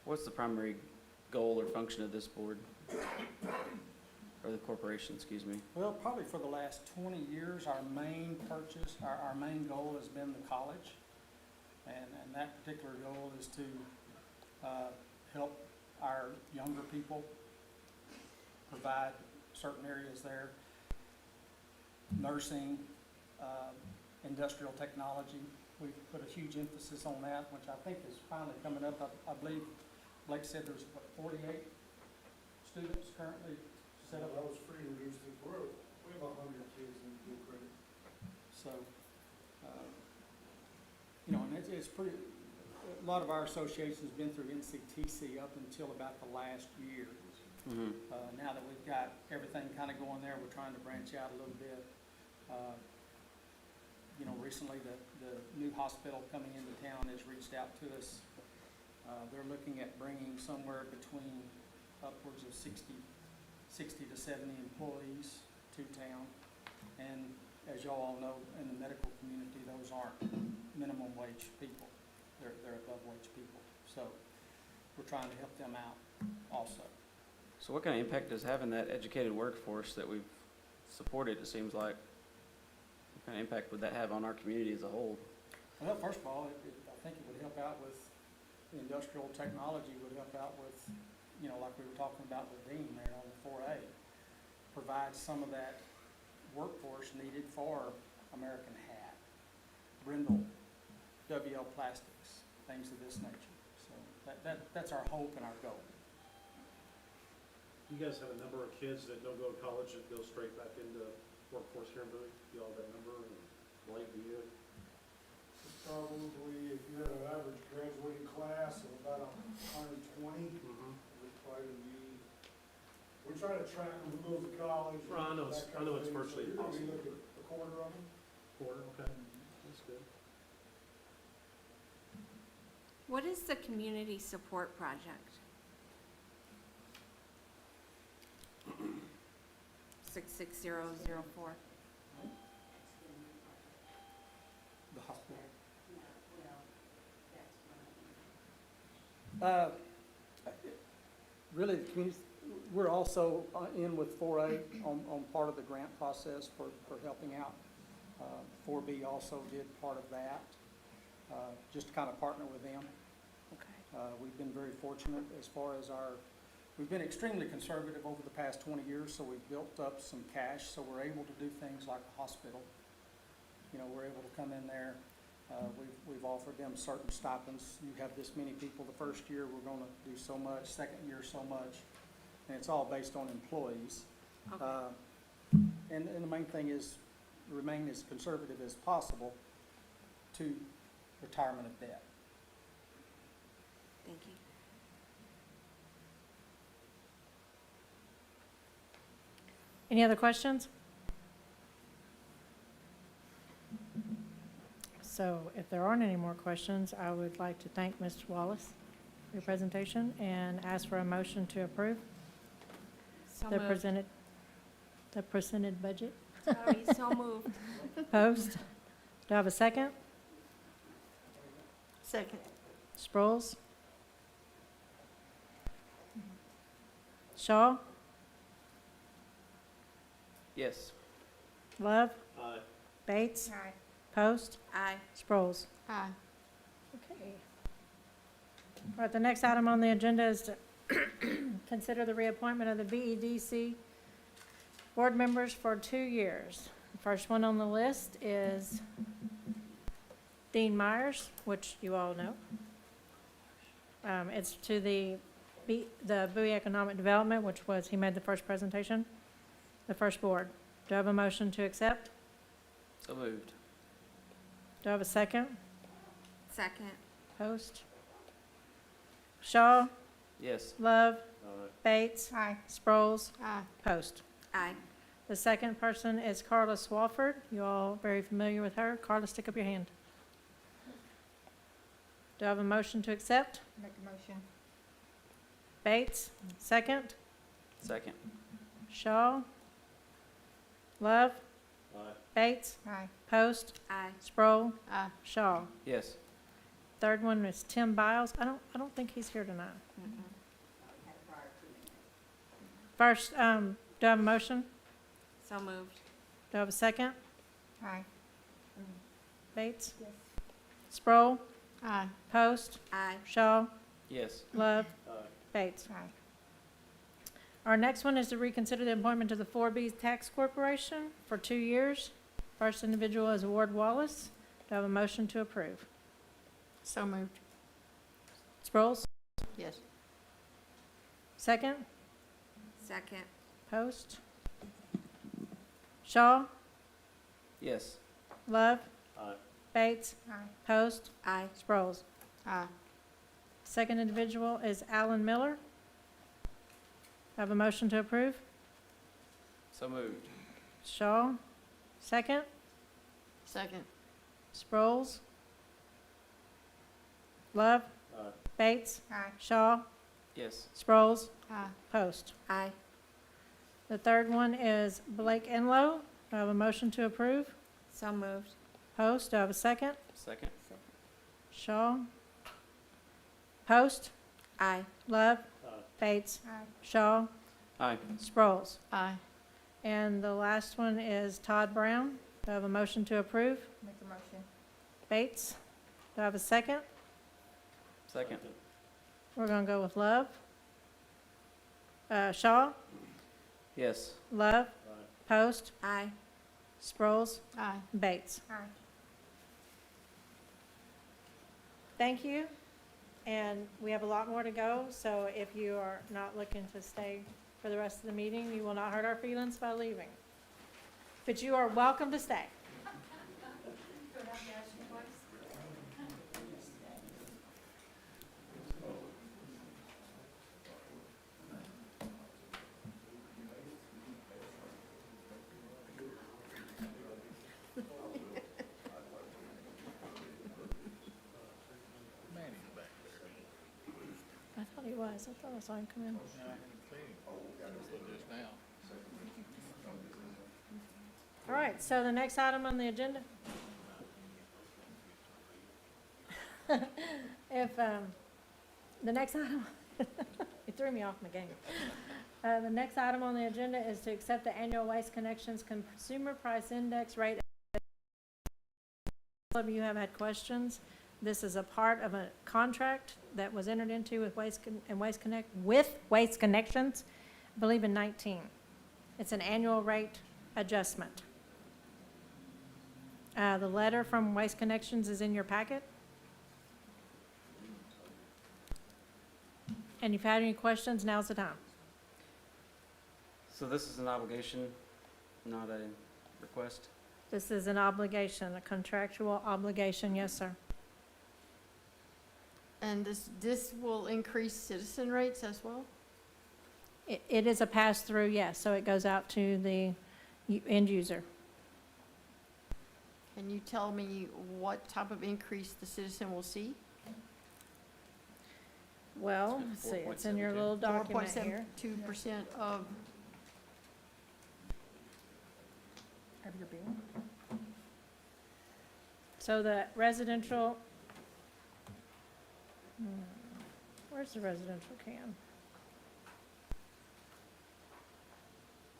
what's the primary goal or function of this board? Or the corporation, excuse me? Well, probably for the last 20 years, our main purchase, our main goal has been the college. And that particular goal is to help our younger people, provide certain areas there. Nursing, industrial technology. We've put a huge emphasis on that, which I think is finally coming up. I believe Blake said there's, what, 48 students currently set up. That was free and reduced. We have 100 kids in dual credit. So, and it's pretty, a lot of our association's been through NCTC up until about the last year. Mm-hmm. Now that we've got everything kind of going there, we're trying to branch out a little bit. Recently the new hospital coming into town has reached out to us. They're looking at bringing somewhere between upwards of 60 to 70 employees to town. And as y'all all know, in the medical community, those aren't minimum wage people. They're above wage people. So we're trying to help them out also. So what kind of impact does having that educated workforce that we've supported, it seems like, what kind of impact would that have on our community as a whole? Well, first of all, I think it would help out with the industrial technology, would help out with, like we were talking about with Dean there on the 4A, provide some of that workforce needed for American Hat, Brindle, WL Plastics, things of this nature. So that's our hope and our goal. You guys have a number of kids that don't go to college that go straight back into workforce here in Bowie? You all have that number, and Blake, do you? Probably, if you had an average graduating class of about 120, Mm-hmm. would probably be, we try to track them who goes to college. Well, I know that kind it's of thing. virtually So you're gonna be impossible. looking at a quarter of them. Quarter, okay, that's good. What is the community support project? 66004. The hospital. Really, the community, we're also in with 4A on part of the grant process for helping out. 4B also did part of that, just to kind of partner with them. Okay. We've been very fortunate as far as we've been extremely conservative over the past 20 years, so we've built up some cash, so we're able to do things like the hospital. We're able to come in there. We've offered them certain stipends. You have this many people the first year, we're going to do so much, second year so much, and it's all based on employees. Okay. And the main thing is remain as conservative as possible to retirement of debt. Thank you. Any other questions? So if there aren't any more questions, I would like to thank Mr. Wallace for your presentation and ask for a motion to approve So the moved. presented budget. Sorry, so moved. Post. Do I have a second? Second. Sproles? Shaw? Yes. Love? Aye. Bates? Aye. Post? Aye. Sproles? Aye. Okay. All right, the next item on the agenda is to consider the reappointment of the BEDC board members for 2 years. The first one on the list is Dean Myers, which you all know. It's to the Bowie Economic Development, which was, he made the first presentation, the first board. Do I have a motion to accept? So moved. Do I have a second? Second. Post? Shaw? Yes. Love? Aye. Bates? Aye. Sproles? Aye. Post. Aye. The second person is Carla Swafford. You all very familiar with her. Carla, stick up your hand. Do I have a motion to accept? Make a motion. Bates, second. Second. Shaw? Love? Aye. Bates? Aye. Post? Aye. Sproul? Aye. Shaw? Yes. Third one is Tim Biles. I don't think he's here tonight. First, do I have a motion? So moved. Do I have a second? Aye. Bates? Yes. Sproul? Aye. Post? Aye. Shaw? Yes. Love? Aye. Bates? Aye. Our next one is to reconsider the appointment to the 4B Tax Corporation for 2 years. First individual is Ward Wallace. Do I have a motion to approve? So moved. Sproles? Yes. Second? Second. Post? Shaw? Yes. Love? Aye. Bates? Aye. Post? Aye. Sproles? Aye. Second individual is Alan Miller. I have a motion to approve. So moved. Shaw? Second? Second. Sproles? Love? Aye. Bates? Aye. Shaw? Yes. Sproles? Aye. Post? Aye. The third one is Blake Enlow. Do I have a motion to approve? So moved. Post, do I have a second? Second. Shaw? Post? Aye. Love? Aye. Bates? Aye. Shaw? Aye. Sproles? Aye. And the last one is Todd Brown. Do I have a motion to approve? Make a motion. Bates? Do I have a second? Second. We're going to go with Love. Shaw? Yes. Love? Aye. Post? Aye. Sproles? Aye. Bates? Aye. Thank you. And we have a lot more to go, so if you are not looking to stay for the rest of the meeting, you will not hurt our feelings by leaving. But you are welcome to stay. Manny's back there. I thought he was. I thought I saw him come in. No, I haven't seen him. Until just now. All right, so the next item on the agenda. The next item, it threw me off my game. The next item on the agenda is to accept the annual Waste Connections Consumer Price Index rate. Some of you have had questions. This is a part of a contract that was entered into with Waste Connections, I believe in 19. It's an annual rate adjustment. The letter from Waste Connections is in your packet. And if you have any questions, now's the time. So this is an obligation, not a request? This is an obligation, a contractual obligation, yes, sir. And this will increase citizen rates as well? It is a pass-through, yes, so it goes out to the end user. Can you tell me what type of increase the citizen will see? Well, let's see, it's in your little document here. 4.72% of, Of your bill? So the residential, where's the residential can?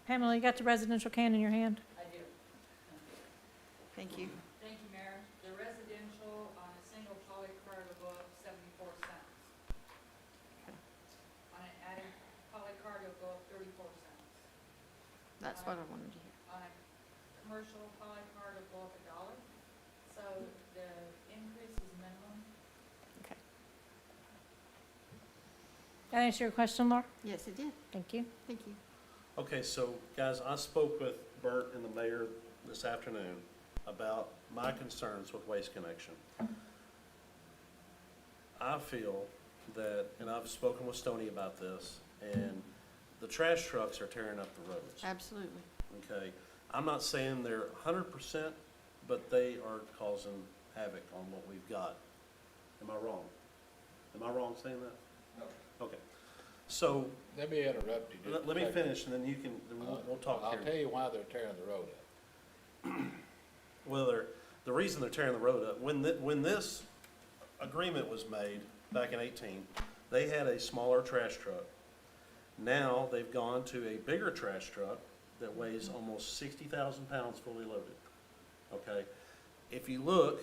Pamela, you got the residential can in your hand? I do. thank you. Thank you, Mayor. The residential on a single polycard will go up 74 cents. On an added polycard, it'll go up 34 cents. That's what I wanted to hear. On a commercial polycard, it'll go up $1. So the increase is minimum. Okay. That answer your question, Laura? Yes, it did. Thank you. Thank you. Okay, so guys, I spoke with Bert and the mayor this afternoon about my concerns with Waste Connection. I feel that, and I've spoken with Stoney about this, and the trash trucks are tearing up the roads. Absolutely. Okay, I'm not saying they're 100%, but they are causing havoc on what we've got. Am I wrong? Am I wrong saying that? No. Okay, so Let me interrupt you. just a let me second. finish, and then you can, then we'll talk I'll here. tell you why they're tearing the road up. Well, the reason they're tearing the road up, when this agreement was made back in 18, they had a smaller trash truck. Now, they've gone to a bigger trash truck that weighs almost 60,000 pounds fully loaded. Okay? If you look,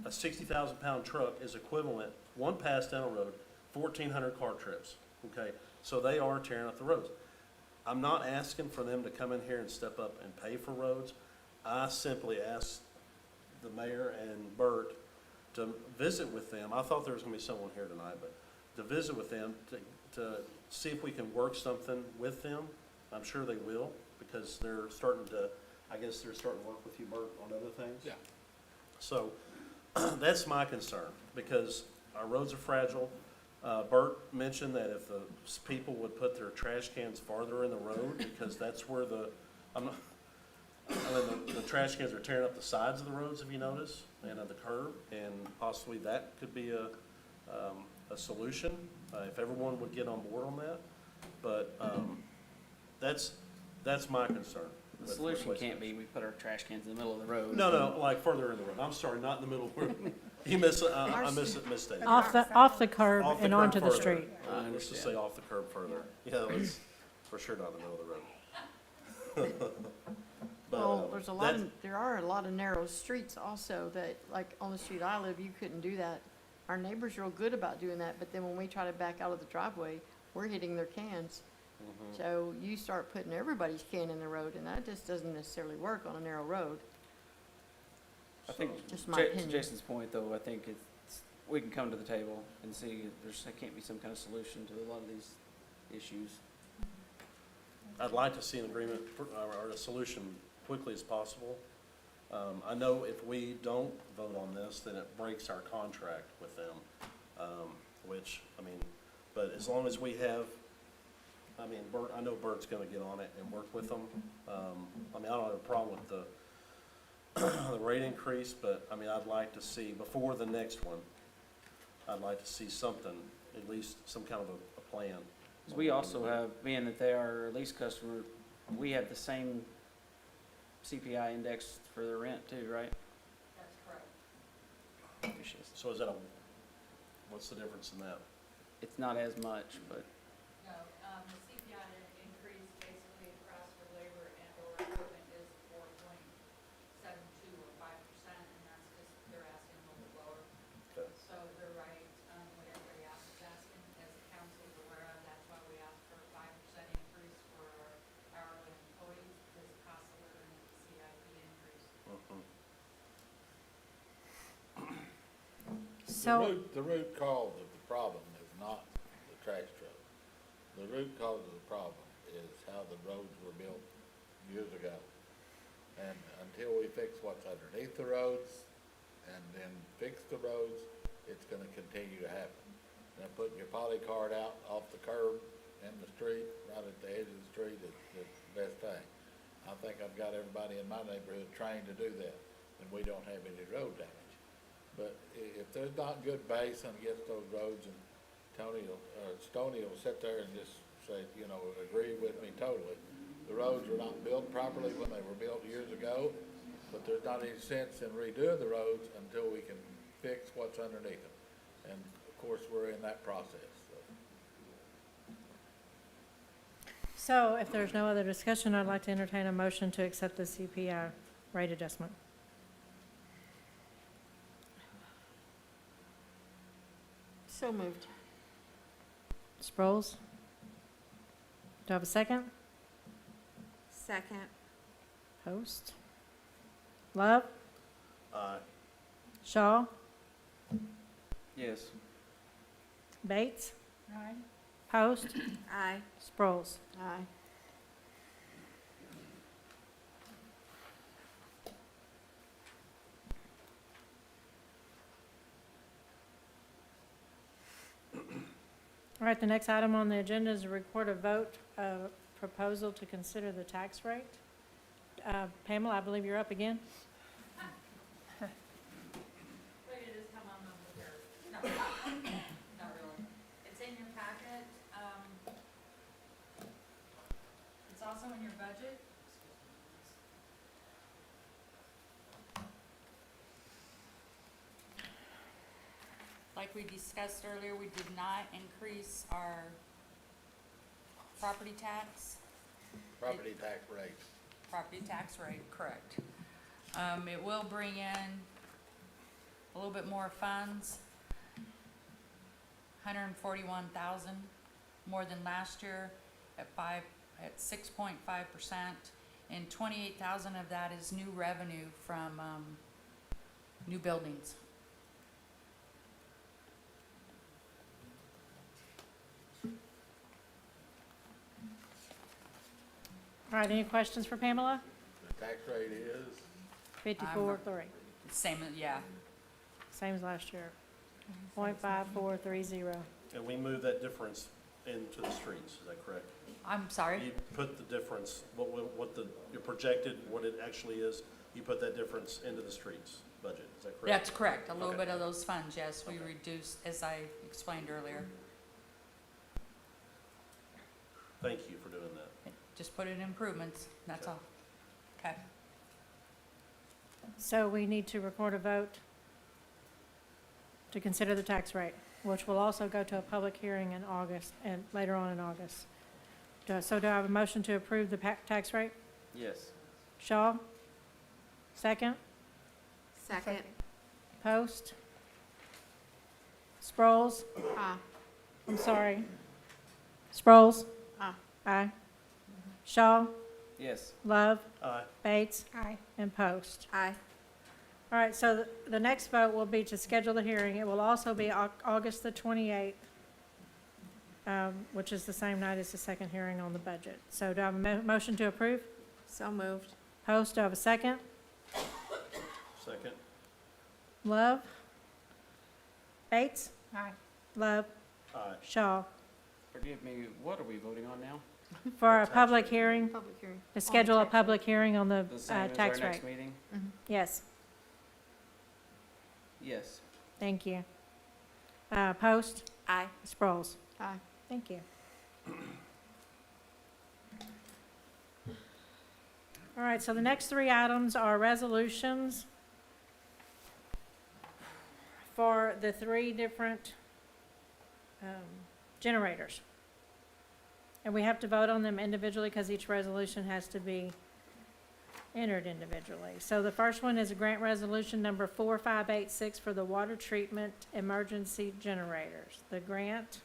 a 60,000 pound truck is equivalent, one pass down the road, 1,400 car trips. Okay? So they are tearing up the roads. I'm not asking for them to come in here and step up and pay for roads. I simply asked the mayor and Bert to visit with them. I thought there was gonna be someone here tonight, but to visit with them, to see if we can work something with them. I'm sure they will, because they're starting to, I guess they're starting to work with you, Bert, on other things. Yeah. So, that's my concern, because our roads are fragile. Bert mentioned that if the people would put their trash cans farther in the road, because that's where the trash cans are tearing up the sides of the roads, if you notice, and of the curb, and possibly that could be a solution, if everyone would get on board on that. But, that's my concern. The with solution Waste can't be we put our trash cans in the middle of the road. No, like further in the road. I'm sorry, not in the middle of the road. I misstated. Off the curb Off the and curb onto the further. street. Let's just say off the curb further. Yeah, it's for sure not in the middle of the road. But, Well, there's a lot, that's- there are a lot of narrow streets also that, like on the street I live, you couldn't do that. Our neighbors are real good about doing that, but then when we try to back out of the driveway, we're hitting their cans. Mhm. So you start putting everybody's can in the road, and that just doesn't necessarily work on a narrow road. I think, Just my to opinion. Jason's point, though, I think we can come to the table and see if there can't be some kind of solution to a lot of these issues. I'd like to see an agreement or a solution quickly as possible. I know if we don't vote on this, then it breaks our contract with them, which, I mean, but as long as we have, I mean, Bert, I know Bert's gonna get on it and work with them. I mean, I don't have a problem with the rate increase, but, I mean, I'd like to see, before the next one, I'd like to see something, at least some kind of a plan. 'Cause we also have, being that they are a lease customer, we have the same CPI index for the rent too, right? That's correct. So is that what's the difference in that? It's not as much, but No, the CPI increase basically across for labor and or equipment is 4.72 or 5%, and that's just, they're asking a little bit lower. Okay. So they're right, what everybody else is asking, as the council is aware of, that's why we asked for a 5% increase for our hourly employees, because the cost of living and the CIP increase. Mhm. So, The root cause of the problem is not the trash truck. The root cause of the problem is how the roads were built years ago. And until we fix what's underneath the roads and then fix the roads, it's gonna continue to happen. Now, putting your poly card out off the curb in the street, right at the edge of the street is the best thing. I think I've got everybody in my neighborhood trained to do that. and we don't have any road damage. But if there's not good basin against those roads, and Stoney will sit there and just say, you know, agree with me totally. The roads were not built properly when they were built years ago, but there's not any sense in redoing the roads until we can fix what's underneath them. And of course, we're in that process. So if there's no other discussion, I'd like to entertain a motion to accept the CPI rate adjustment. So moved. Sproles? Do I have a second? Second. Post? Love? Aye. Shaw? Yes. Bates? Aye. Post? Aye. Sproles? Aye. All right, the next item on the agenda is a record of vote, proposal to consider the tax rate. Pamela, I believe you're up again. Ready to just come on over here? No, not really. It's in your packet. It's also in your budget. Like we discussed earlier, we did not increase our property tax. Property tax rate. Property tax rate, correct. It will bring in a little bit more funds, 141,000 more than last year at 6.5%, and 28,000 of that is new revenue from new buildings. All right, any questions for Pamela? The tax rate is? 54.3, Same, yeah. same as last year. 0.5430. And we move that difference into the streets, is that correct? I'm sorry. You put the difference, your projected, what it actually is, you put that difference into the streets budget, is that correct? That's correct. A little Okay. bit of those funds, yes, we Okay. reduced, as I explained earlier. Thank you for doing that. Just put it in improvements, that's Okay. all. Okay. So we need to record a vote to consider the tax rate, which will also go to a public hearing in August, and later on in August. So do I have a motion to approve the tax rate? Yes. Shaw? Second? Second. Post? Sproles? Aye. I'm sorry. Sproles? Aye. Aye. Shaw? Yes. Love? Aye. Bates? Aye. And Post. Aye. All right, so the next vote will be to schedule the hearing. It will also be August the 28th, which is the same night as the second hearing on the budget. So do I have a motion to approve? So moved. Post, do I have a second? Second? Love? Bates? Aye. Love? Aye. Shaw? Forgive me, what are we voting on now? For a Tax public rate. hearing, Public hearing. to schedule a public hearing on the The same as our tax next rate. meeting? Yes, Yes. thank you. Post? Aye. Sproles? Aye. Thank you. All right, so the next three items are resolutions for the three different generators. And we have to vote on them individually because each resolution has to be entered individually. So the first one is a grant resolution number 4586 for the water treatment emergency generators. The grant,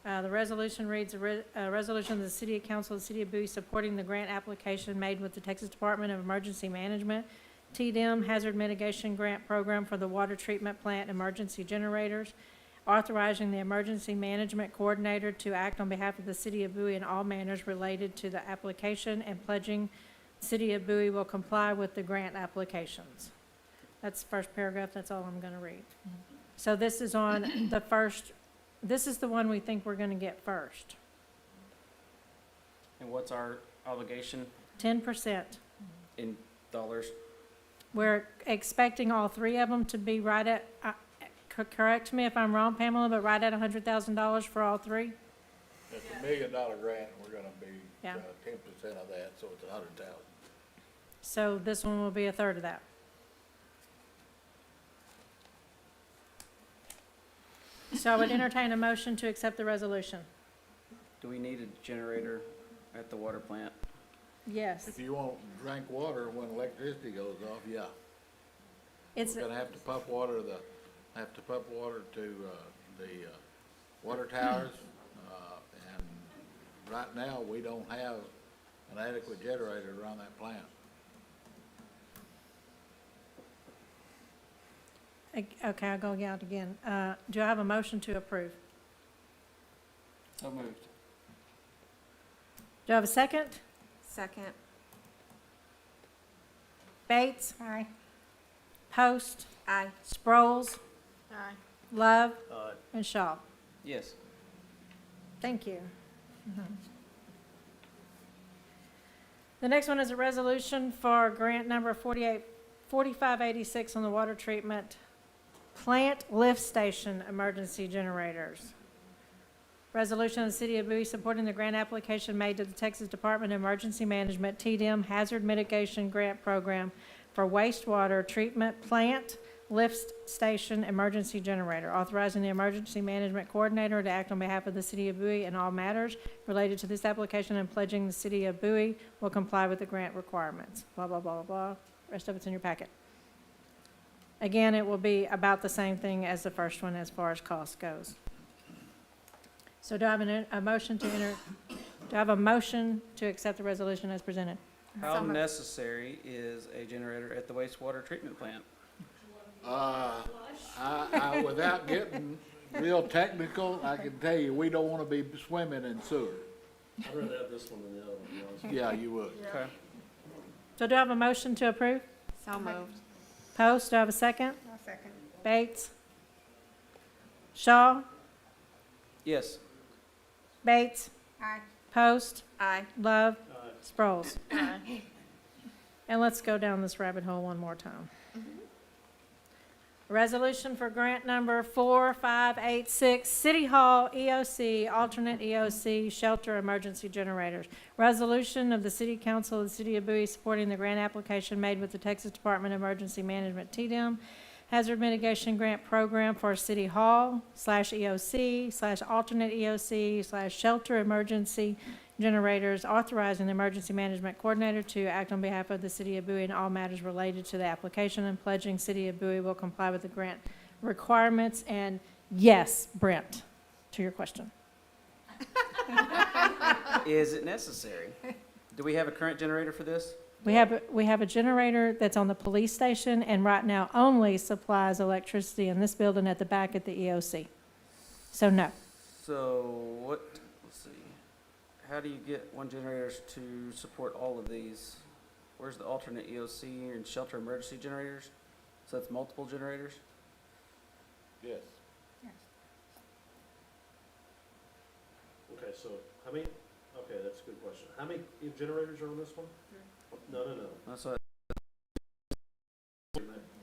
the resolution reads, a resolution of the City Council of the City of Bowie supporting the grant application made with the Texas Department of Emergency Management, TDM Hazard Mitigation Grant Program for the water treatment plant emergency generators, authorizing the emergency management coordinator to act on behalf of the City of Bowie in all manners related to the application, and pledging City of Bowie will comply with the grant applications. That's the first paragraph, that's all I'm gonna read. So this is on the first, this is the one we think we're gonna get first. And what's our obligation 10% in dollars? We're expecting all three of them to be right at, correct me if I'm wrong, Pamela, but right at $100,000 for all three? It's $1 million grant, and we're gonna be, Yeah. 10% of that, so it's 100,000. So this one will be a third of that. So I would entertain a motion to accept the resolution. Do we need a generator at the water plant? Yes. If you want to drink water when electricity goes off, yeah. It's, We're gonna have to pump water to the water towers, and right now, we don't have an adequate generator to run that plant. okay, I'll go out again. Do I have a motion to approve? So moved. Do I have a second? Second. Bates? Aye. Post? Aye. Sproles? Aye. Love? Aye. And Shaw? Yes. Thank you. The next one is a resolution for grant number 4586 on the water treatment plant lift station emergency generators. Resolution of the City of Bowie supporting the grant application made to the Texas Department of Emergency Management, TDM Hazard Mitigation Grant Program for wastewater treatment plant lift station emergency generator, authorizing the emergency management coordinator to act on behalf of the City of Bowie in all matters related to this application and pledging the City of Bowie will comply with the grant requirements. Blah, blah, blah, blah, blah. Rest of it's in your packet. Again, it will be about the same thing as the first one as far as cost goes. So do I have a motion to enter, do I have a motion to accept the resolution as presented? How So moved. necessary is a generator at the wastewater treatment plant? Without getting real technical, I can tell you, we don't want to be swimming in sewer. I'd rather have this one than the other one, to be honest. Yeah, you would. Okay. So do I have a motion to approve? So moved. Post, do I have a second? I'll second. Bates? Shaw? Yes. Bates? Aye. Post? Aye. Love? Aye. Sproles? And let's go down this rabbit hole one more time. Resolution for grant number 4586, City Hall EOC, alternate EOC, shelter emergency generators. Resolution of the City Council of the City of Bowie supporting the grant application made with the Texas Department of Emergency Management, TDM, Hazard Mitigation Grant Program for City Hall /EOC /alternate EOC /shelter emergency generators, authorizing the emergency management coordinator to act on behalf of the City of Bowie in all matters related to the application and pledging City of Bowie will comply with the grant requirements. And yes, Brent, to your question. Is it necessary? Do we have a current generator for this? We have a generator that's on the police station and right now only supplies electricity in this building at the back at the EOC. So no. So what, let's see, how do you get one generator to support all of these? Where's the alternate EOC and shelter emergency generators? So that's multiple generators? Yes. Okay, so how many, okay, that's a good question. How many generators are on this one? No. That's what,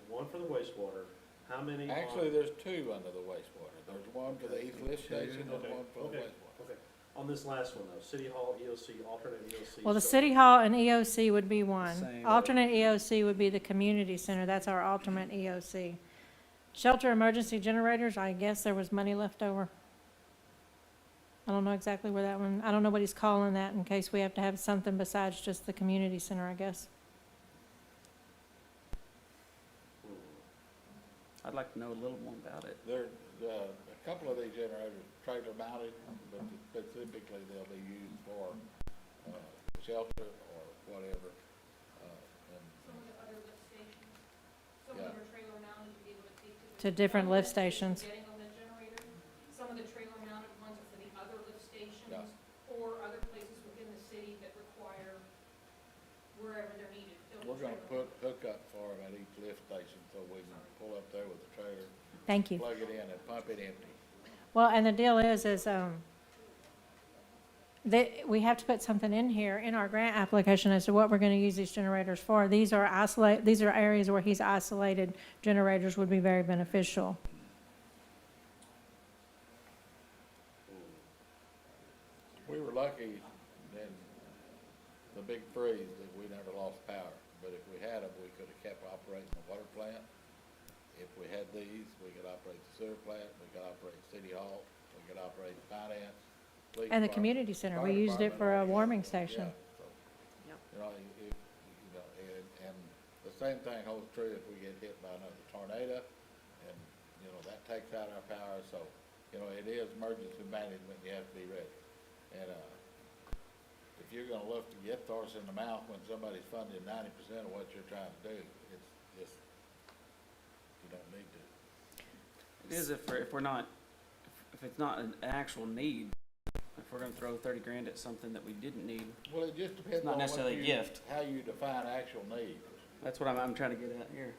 One for the wastewater. How many? Actually, there's two under the wastewater. There's one for the East Lift Station and Okay, one for the okay. wastewater. Okay, on this last one though, City Hall, EOC, alternate EOC. Well, the so- City Hall and EOC would be one. Same. Alternate EOC would be the community center. That's our alternate EOC. Shelter emergency generators, I guess there was money left over. I don't know exactly where that one, I don't know what he's calling that in case we have to have something besides just the community center, I guess. I'd like to know a little more about it. There, a couple of these generators trailer mounted, but specifically they'll be used for, shelter or whatever. And, Some of the other lift stations, some Yeah. of them are trailer mounted to be able to take To different lift stations. Getting on the generator. Some of the trailer mounted ones are for the other lift stations Yeah. or other places within the city that require wherever they're needed. we're gonna hook up for them at each lift station so we can pull up there with the trailer, Thank you. plug it in and pump it empty. Well, and the deal is we have to put something in here in our grant application as to what we're gonna use these generators for. These are areas where he's isolated generators would be very beneficial. We were lucky in the big freeze that we never lost power, but if we had them, we could have kept operating the water plant. If we had these, we could operate the sewer plant, we could operate City Hall, we could operate finance. police And the department, community center, we fire used it for a department, warming yeah, station. so, Yep. You know, and the same thing holds true if we get hit by another tornado, and, you know, that takes out our power, so, you know, it is emergency management, you have to be ready. And, if you're gonna look to get thorns in the mouth when somebody's funding 90% of what you're trying to do, it's just, you don't need to. It is if we're not, if it's not an actual need, if we're gonna throw 30 grand at something that we didn't need, Well, it just depends not on necessarily a gift. how you define actual need. That's what I'm trying to get at here.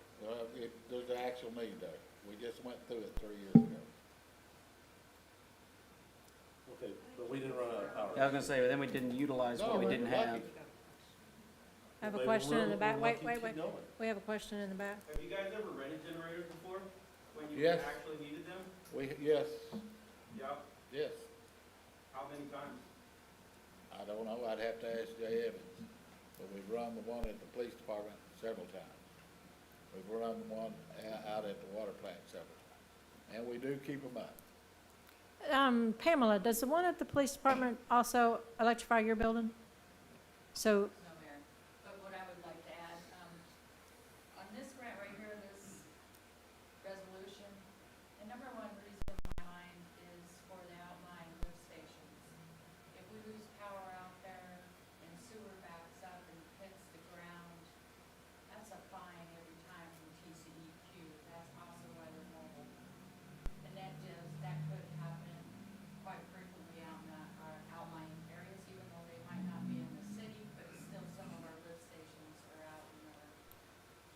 There's an actual need there. We just went through it 3 years ago. Okay, but we didn't run out of power. I was gonna say, but then we didn't utilize what we No, didn't we're have. lucky. I have a Maybe question in the we're back. Wait, lucky wait, to wait. keep going. We have a question in the back. Have you guys ever rented generators before, when you Yes. actually needed them? Yes, Yeah. yes. How many times? I don't know, I'd have to ask Jay Evans, but we've run the one at the police department several times. We've run the one out at the water plant several times, and we do keep them up. Pamela, does the one at the police department also electrify your building? So, No, Mayor, but what I would like to add, on this grant right here, this resolution, the number one reason in my mind is for the outlying lift stations. If we lose power out there and sewer backs up and hits the ground, that's a fine every time from TCEQ. That's also why they're mobile. And that could happen quite frequently on our outlying areas, even though they might not be in the city, but still some of our lift stations are out in our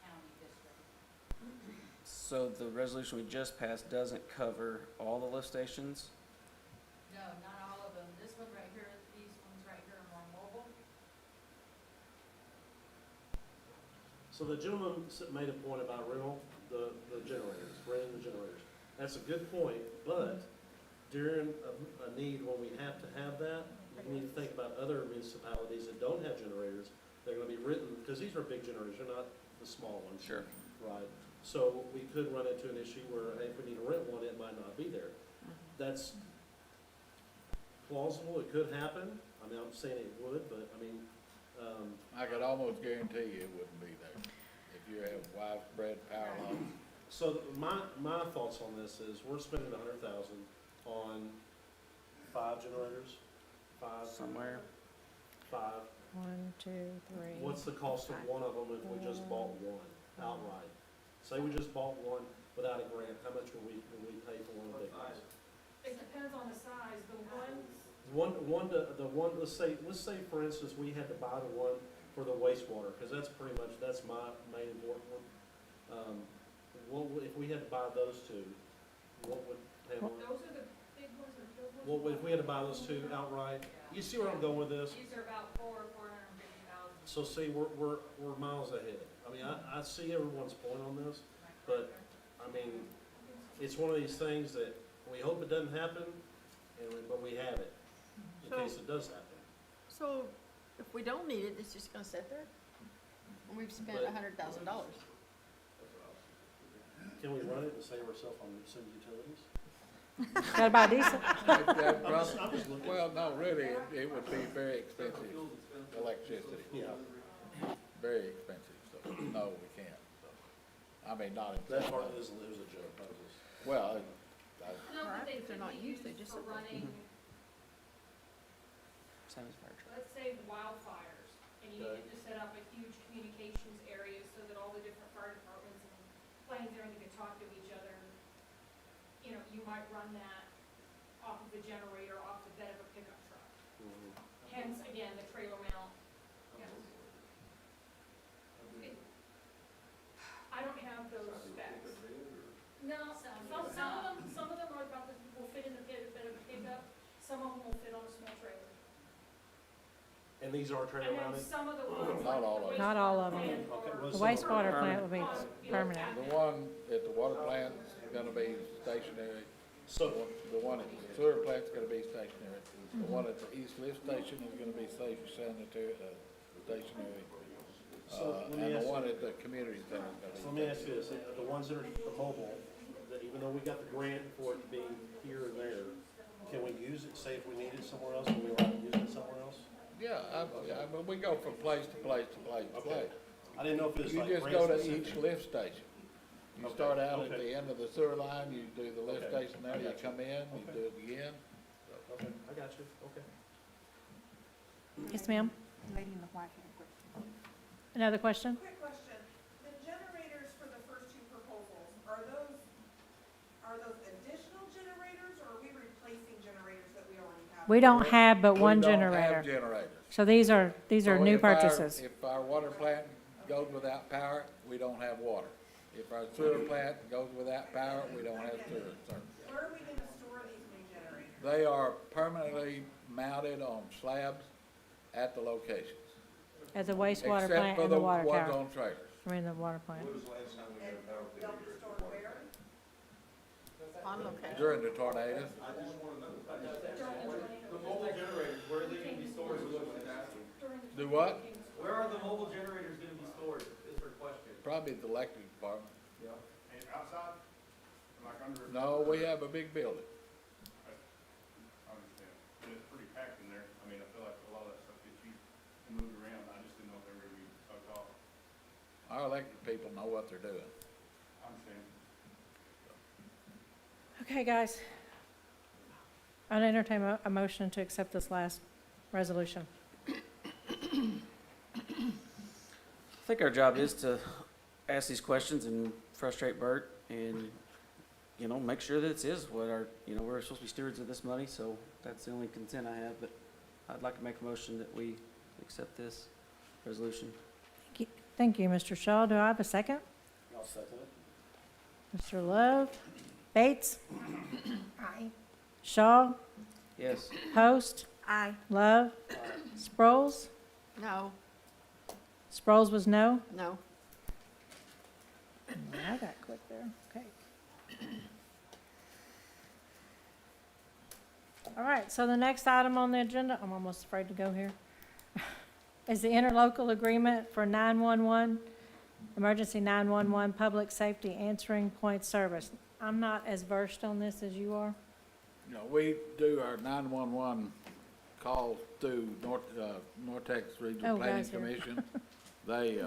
county district. So the resolution we just passed doesn't cover all the lift stations? No, not all of them. This one right here, these ones right here are more mobile. So the gentleman made a point about the generators, renting the generators. That's a good point, but during a need when we have to have that, you need to think about other municipalities that don't have generators. They're gonna be written, because these are big generators, they're not the small ones. Sure. Right, so we could run into an issue where, hey, if we need to rent one, it might not be there. That's plausible, it could happen. I mean, I'm saying it would, but, I mean, I could almost guarantee you it wouldn't be there if you have widespread power loss. so my thoughts on this is, we're spending $100,000 on 5 generators, 5, Somewhere. 5. 1, 2, 3. What's the cost of one of them if we just bought one outright? Say we just bought one without a grant, how much will we pay for one of the big ones? It depends on the size. The One, let's say for instance, we had to buy the one for the wastewater, cause that's pretty much, that's my main important one. If we had to buy those two, what would, Pamela, those are the big ones or the big ones? what would, if we had to buy those two outright? You see where I'm going with this? These are about $450,000. So see, we're miles ahead. I mean, I see everyone's point on this, but, I mean, it's one of these things that we hope it doesn't happen, but we have it, in case it does happen. So if we don't need it, it's just gonna sit there? And we've spent But- $100,000. Can we run it and save ourselves on some utilities? Gotta buy diesel. I'm just looking. Well, no, really, it would be very expensive electricity, Yeah, very expensive, so, no, we can't. So, I mean, not in. that part is a joke, I was just. Well, No, Right, but they if they're could not be used, they used just for sit there. running, Same as fire truck. let's say wildfires, and you Okay. needed to set up a huge communications area so that all the different fire departments and planes and everything could talk to each other. You know, you might run that off of the generator, off the bed of a pickup truck. Hence, again, the trailer mount. Yes. I don't have those specs. No, some of them are about will fit in the bed of a pickup, some of them will fit on a small trailer. And these are trailer And then mounted? some of the ones. Not all of them. Not all of them. Okay, well, The some of them- wastewater plant will be permanent. The one at the water plant's gonna be stationary. So, The one at the sewer plant's gonna be stationary. The one at the east lift station is gonna be sanitary, stationary. So, let me And the ask one you- at the community center is so let gonna me be ask you this, the ones that are the mobile, that even though we got the grant for it being here and there, can we use it, say if we need it somewhere else, can we allow to use it somewhere else? Yeah, I mean, we go from place to place to place to Okay. place. I didn't know if it was You like just grant go to specific. each lift station. You Okay, start out at okay. the end of the sewer line, you do the lift Okay, station I there, you got you. come in, you Okay. do it again. Okay, I got you, okay. Yes, ma'am? Lady in the white hand question. Another question? Quick question, the generators for the first two proposals, are those additional generators, or are we replacing generators that we already have? We don't have but one We don't have generator. generators. So these are So new if our- purchases. If our water plant goes without power, we don't have water. If our sewer plant goes without power, we don't have sewer service. Where are we gonna store these new generators? They are permanently mounted on slabs at the locations. At the wastewater Except plant for and the the water ones tower. on trailers. I mean, the water plant. When was the last time we had a power They'll failure be at the stored water? where? On location. During the tornadoes, I just wanna know. The mobile generators, where are they gonna be stored? Is what I'm asking. do what? Where are the mobile generators gonna be stored, is her question. Probably the electric department. Yeah. And outside, like under. No, we have a big building. I understand, and it's pretty packed in there, I mean, I feel like a lot of that stuff gets used and moved around, I just didn't know if they were gonna be tucked off. Our electric people know what they're doing. I understand. Okay, guys. I'd entertain a motion to accept this last resolution. I think our job is to ask these questions and frustrate Bert and, you know, make sure that it is what our, you know, we're supposed to be stewards of this money, so that's the only consent I have, but I'd like to make a motion that we accept this resolution. Thank you, Mr. Shaw. Do I have a second? I'll second it. Mr. Love? Bates? Aye. Shaw? Yes. Post? Aye. Love? Sproles? No, Sproles was no? no. I got quick there, okay. All right, so the next item on the agenda, I'm almost afraid to go here, is the interlocal agreement for 911, emergency 911 public safety answering point service. I'm not as versed on this as you are. You know, we do our 911 calls through Nortex Regional Oh, Planning guys, here. Commission. They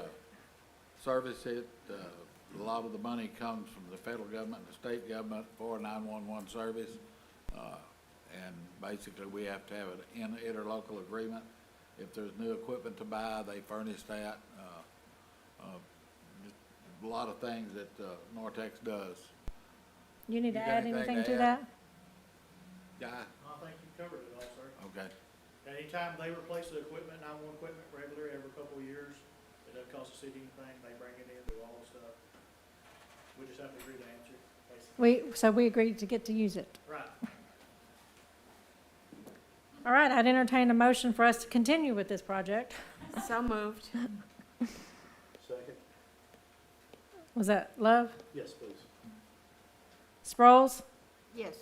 service it. A lot of the money comes from the federal government and the state government for 911 service. And basically, we have to have an interlocal agreement. If there's new equipment to buy, they furnish that. Just a lot of things that Nortex does. You need to You got add anything anything to to add? that? I Guy? think you covered it all, sir. Okay. Anytime they replace the equipment, 911 equipment regularly every couple of years, it doesn't cost the city anything, they bring it in, do all the stuff. We just have to agree to answer, basically. So we agreed to get to use it. Right. All right, I'd entertain a motion for us to continue with this project. So moved. Second? Was that Love? Yes, please. Sproles? Yes.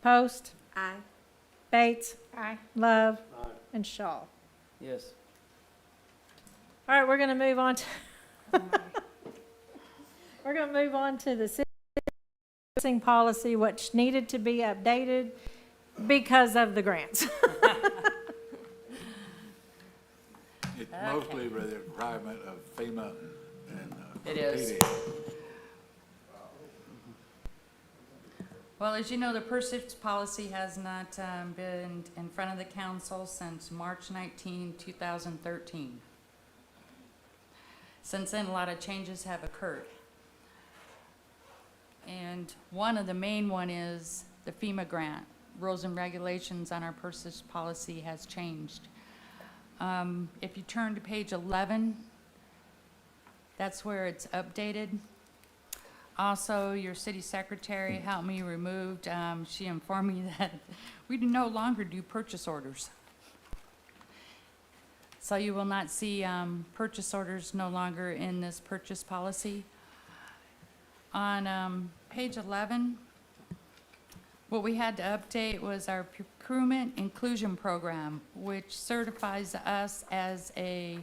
Post? Aye. Bates? Aye. Love? Aye. And Shaw. Yes. All right, we're going to move on to, we're going to move on to the city policy, which needed to be updated because of the grants. It's mostly the requirement of FEMA and It is. PD. Well, as you know, the pursuits policy has not been in front of the council since March 19, 2013. Since then, a lot of changes have occurred. And one of the main one is the FEMA grant. Rules and regulations on our pursuits policy has changed. If you turn to page 11, that's where it's updated. Also, your city secretary helped me removed, she informed me that we no longer do purchase orders. So you will not see purchase orders no longer in this purchase policy. On page 11, what we had to update was our procurement inclusion program, which certifies us as a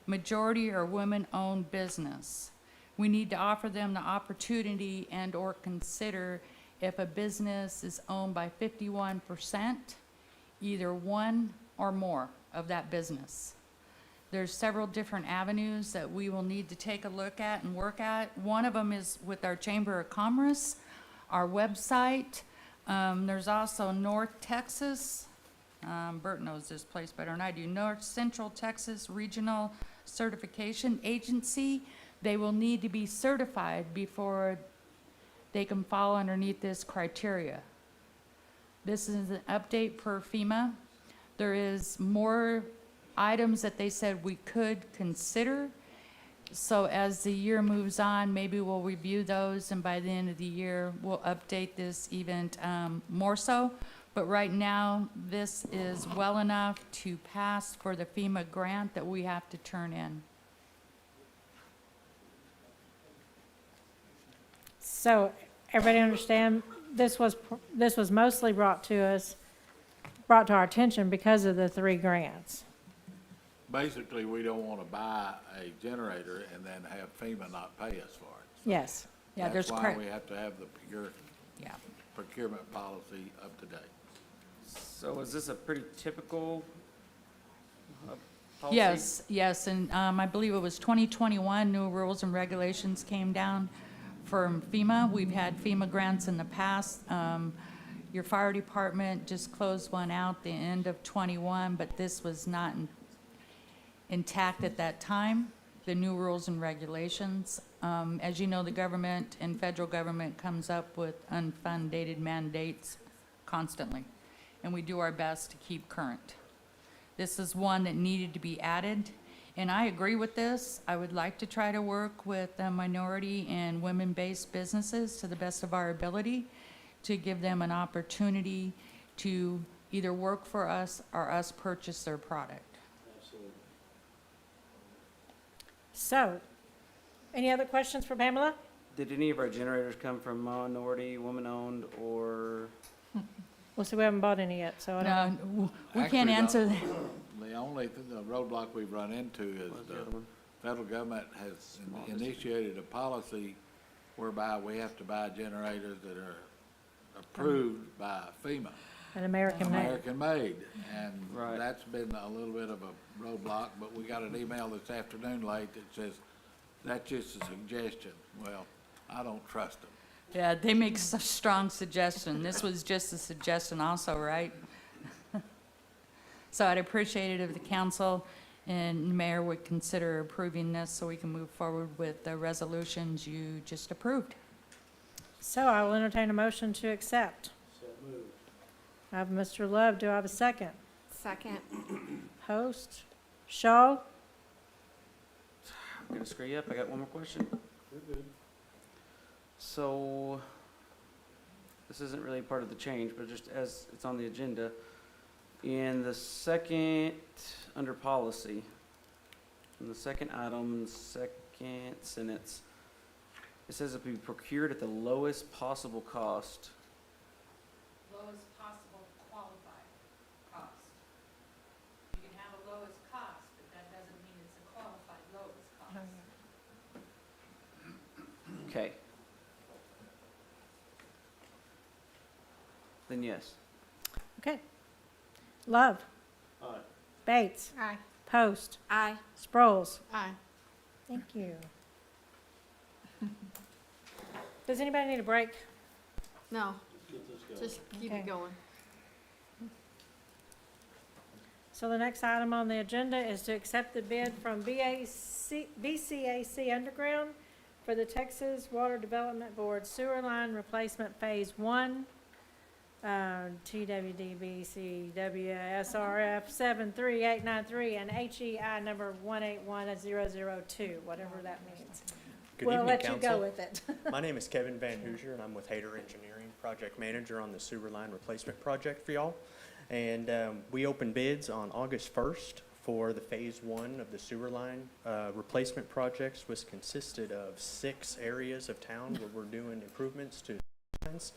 majority or women-owned business. We need to offer them the opportunity and/or consider if a business is owned by 51%, either one or more of that business. There's several different avenues that we will need to take a look at and work at. One of them is with our Chamber of Commerce, our website. There's also North Texas, Bert knows this place better than I do, North Central Texas Regional Certification Agency. They will need to be certified before they can fall underneath this criteria. This is an update per FEMA. There is more items that they said we could consider. So as the year moves on, maybe we'll review those, and by the end of the year, we'll update this even more so. But right now, this is well enough to pass for the FEMA grant that we have to turn in. So, everybody understand, this was mostly brought to our attention because of the 3 grants. Basically, we don't want to buy a generator and then have FEMA not pay us for it. Yes. Yeah, there's That's cra- why we have to have the Yeah. procurement policy up to date. So is this a pretty typical policy? Yes, and I believe it was 2021, new rules and regulations came down from FEMA. We've had FEMA grants in the past. Your fire department just closed one out the end of '21, but this was not intact at that time, the new rules and regulations. As you know, the government and federal government comes up with unfundated mandates constantly, and we do our best to keep current. This is one that needed to be added, and I agree with this. I would like to try to work with the minority and women-based businesses to the best of our ability to give them an opportunity to either work for us or us purchase their product. So, any other questions for Pamela? Did any of our generators come from minority, woman-owned, or? Well, so we haven't bought any yet, so I don't know. No, we can't Actually, answer that. The only the roadblock we've run into is What was the other the one? federal government has initiated a policy whereby we have to buy generators that are approved by FEMA. An American made. American made, and Right. that's been a little bit of a roadblock, but we got an email this afternoon late that says, that's just a suggestion. Well, I don't trust them. Yeah, they make such strong suggestion. This was just a suggestion also, right? So I'd appreciate it if the council and the mayor would consider approving this so we can move forward with the resolutions you just approved. So I will entertain a motion to accept. So moved. I have Mr. Love. Do I have a second? Second. Host? Shaw? I'm gonna screw you up, I got one more question. You're good. So, this isn't really part of the change, but just as it's on the agenda, in the second, under policy, in the second item, second sentence, it says it be procured at the lowest possible cost. Lowest possible qualified cost. You can have a lowest cost, but that doesn't mean it's a qualified lowest cost. Okay. Then yes. Okay. Love? Aye. Bates? Aye. Post? Aye. Sproles? Aye. Thank you. Does anybody need a break? No, Get this going. just keep Okay. it going. So the next item on the agenda is to accept the bid from BCAC Underground for the Texas Water Development Board Sewer Line Replacement Phase 1, TWDBCW SRF 73893 and HEI number 181002, whatever that means. Good We'll evening, let you go council. with it. My name is Kevin Van Hoosier, and I'm with Hayter Engineering, project manager on the sewer line replacement project for y'all. And we opened bids on August 1st for the Phase 1 of the sewer line replacement projects was consisted of 6 areas of town where we're doing improvements to lines.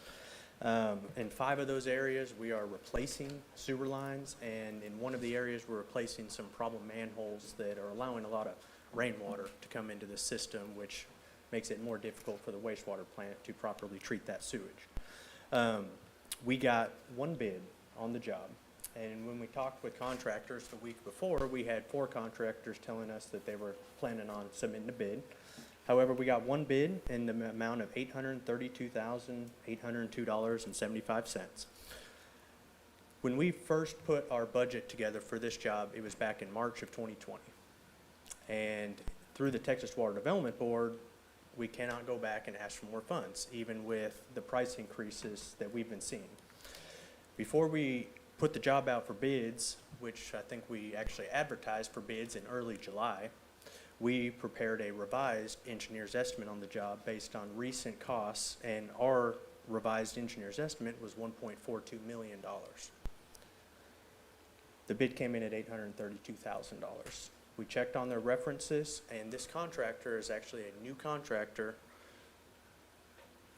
In 5 of those areas, we are replacing sewer lines, and in one of the areas, we're replacing some problem manholes that are allowing a lot of rainwater to come into the system, which makes it more difficult for the wastewater plant to properly treat that sewage. We got 1 bid on the job, and when we talked with contractors the week before, we had 4 contractors telling us that they were planning on submitting a bid. However, we got 1 bid in the amount of $832,802.75. When we first put our budget together for this job, it was back in March of 2020. And through the Texas Water Development Board, we cannot go back and ask for more funds, even with the price increases that we've been seeing. Before we put the job out for bids, which I think we actually advertised for bids in early July, we prepared a revised engineer's estimate on the job based on recent costs, and our revised engineer's estimate was $1.42 million. The bid came in at $832,000. We checked on their references, and this contractor is actually a new contractor.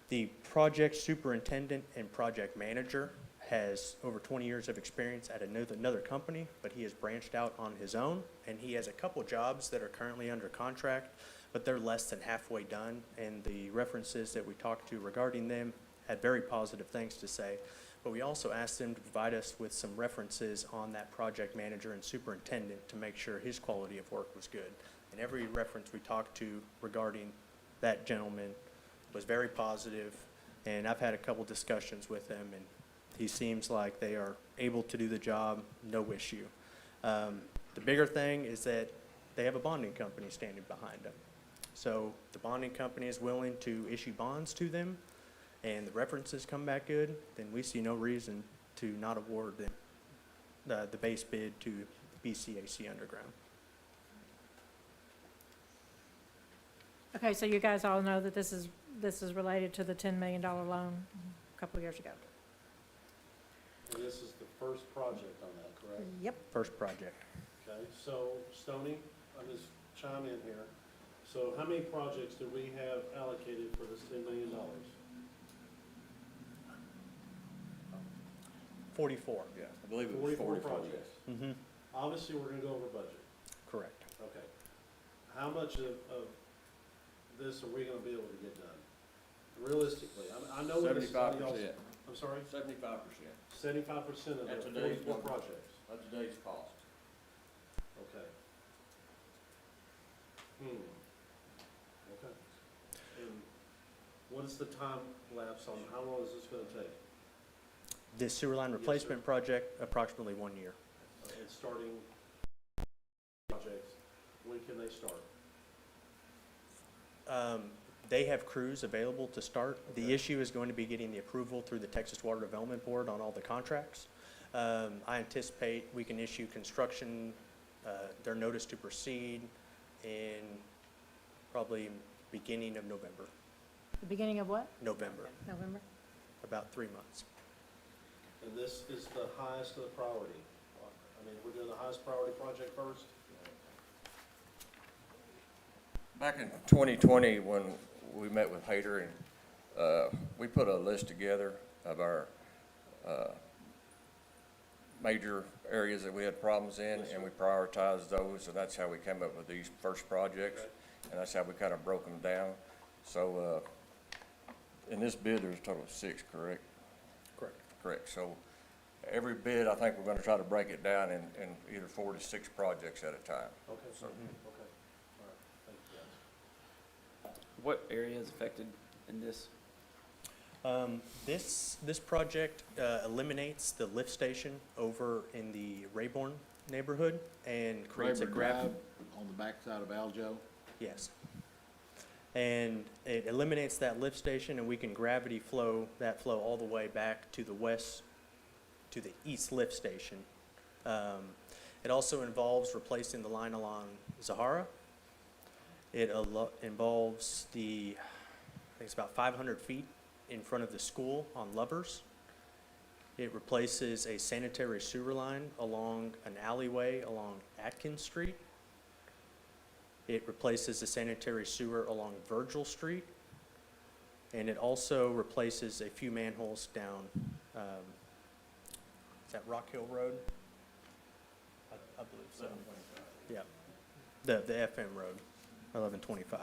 The project superintendent and project manager has over 20 years of experience at another company, but he has branched out on his own, and he has a couple jobs that are currently under contract, but they're less than halfway done, and the references that we talked to regarding them had very positive things to say. But we also asked them to provide us with some references on that project manager and superintendent to make sure his quality of work was good. And every reference we talked to regarding that gentleman was very positive, and I've had a couple discussions with him, and he seems like they are able to do the job, no issue. The bigger thing is that they have a bonding company standing behind them. So the bonding company is willing to issue bonds to them, and the references come back good, then we see no reason to not award them the base bid to BCAC Underground. Okay, so you guys all know that this is related to the $10 million loan a couple of years ago. And this is the first project on that, correct? Yep. First project. Okay, so Stoney, I'll just chime in here. So how many projects do we have allocated for this $10 million? 44. Yeah, I believe it was 44 44. projects. Mm-hmm. Obviously, we're gonna go over budget. Correct. Okay. How much of this are we gonna be able to get done? Realistically, I know that this is somebody else. 75%. I'm sorry? 75%. 75% of At the today's 44 number. projects. That's today's cost. Okay. Okay. And what is the time lapse on, how long is this gonna take? This sewer line Yes, replacement sir. project, approximately 1 year. And starting projects, when can they start? They have crews available to start. The Okay. issue is going to be getting the approval through the Texas Water Development Board on all the contracts. I anticipate we can issue construction, their notice to proceed in probably beginning of November. The beginning of what? November, November? about 3 months. And this is the highest of the priority. I mean, we're doing the highest priority project first? Back in 2020, when we met with Hayter, and we put a list together of our major areas that we had problems in, and we prioritized those, and that's how we came up with these first projects, and that's how we kind of broke them down. So in this bid, there's a total of 6, correct? Correct. Correct. So every bid, I think we're going to try to break it down in either 4 to 6 projects at a time. Okay, So- okay, all right, thank you guys. What area is affected in this? This project eliminates the lift station over in the Rayborn neighborhood and creates a Raber grab. Drive on the backside of Aljo. Yes. And it eliminates that lift station, and we can gravity flow that flow all the way back to the west, to the east lift station. It also involves replacing the line along Zahara. It involves I think it's about 500 feet in front of the school on Lovers. It replaces a sanitary sewer line along an alleyway along Atkins Street. It replaces a sanitary sewer along Virgil Street. And it also replaces a few manholes down, is that Rock Hill Road? I believe so. Yeah, the FM road, 1125.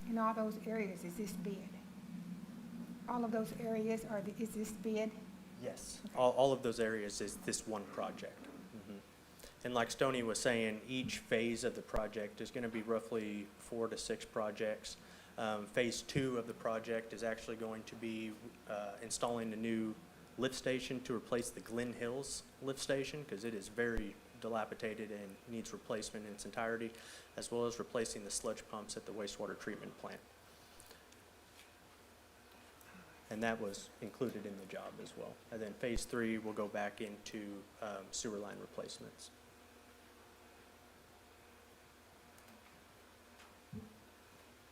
In all those areas, is this bid? All of those areas is this bid? Yes. All of those areas is this one project. Mhm. And like Stoney was saying, each phase of the project is going to be roughly 4 to 6 projects. Phase 2 of the project is actually going to be installing a new lift station to replace the Glen Hills lift station, because it is very dilapidated and needs replacement in its entirety, as well as replacing the sludge pumps at the wastewater treatment plant. And that was included in the job as well. And then phase 3 will go back into sewer line replacements.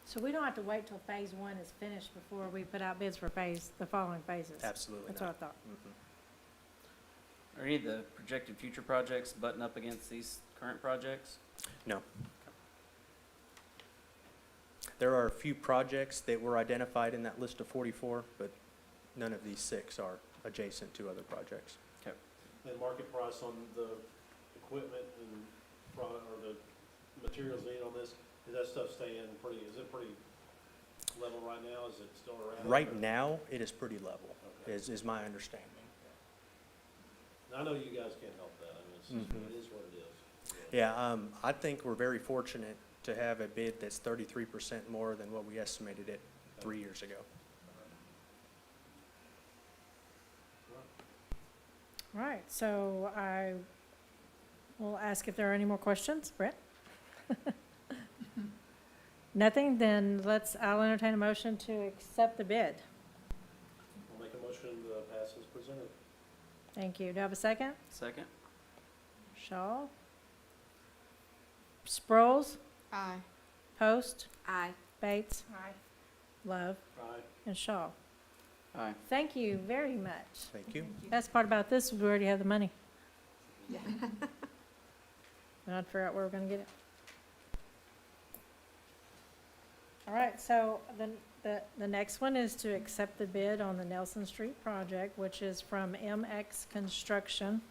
So we don't have to wait till phase 1 is finished before we put out bids for the following phases? Absolutely That's not. what I thought. Mhm. Are any of the projected future projects button up against these current projects? No. There are a few projects that were identified in that list of 44, but none of these 6 are adjacent to other projects. And market price on the equipment and or the materials needed on this, is that stuff staying pretty, is it pretty level right now? Is it still around? Right now, it is pretty level, Okay. is my understanding. I know you guys can't help that. I mean, it's just, Mhm. it is what it is. Yeah, I think we're very fortunate to have a bid that's 33% more than what we estimated it 3 years ago. All right, so I will ask if there are any more questions. Brett? Nothing? Then I'll entertain a motion to accept the bid. I'll make a motion to pass as presented. Thank you. Do I have a second? Second? Shaw? Sproles? Aye. Post? Aye. Bates? Aye. Love? Aye. And Shaw? Aye. Thank you very much. Thank you. Best part about this is we already have the money. Yeah. We had to figure out where we're gonna get it. All right, so the next one is to accept the bid on the Nelson Street project, which is from MX Construction.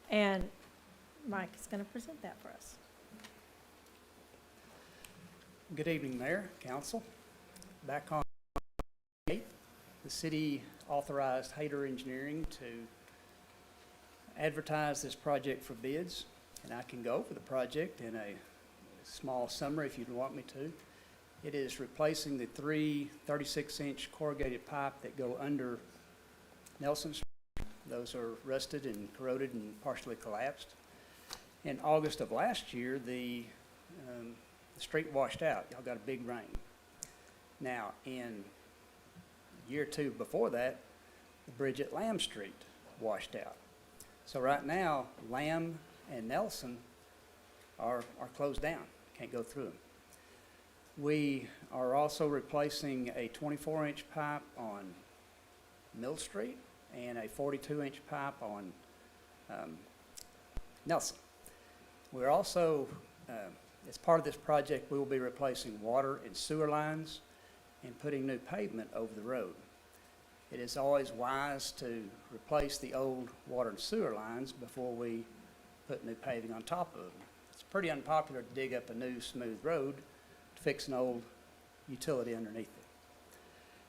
And Mike is gonna present that for us. Good evening, Mayor, Council. Back on 8th, the city authorized Hayter Engineering to advertise this project for bids, and I can go over the project in a small summary if you'd want me to. It is replacing the 3 36-inch corrugated pipe that go under Nelson Street. Those are rusted and corroded and partially collapsed. In August of last year, the street washed out. Y'all got a big rain. Now, in a year or two before that, the bridge at Lamb Street washed out. So right now, Lamb and Nelson are closed down. Can't go through them. We are also replacing a 24-inch pipe on Mill Street and a 42-inch pipe on Nelson. We're also, as part of this project, we will be replacing water and sewer lines and putting new pavement over the road. It is always wise to replace the old water and sewer lines before we put new paving on top of them. It's pretty unpopular to dig up a new smooth road to fix an old utility underneath it.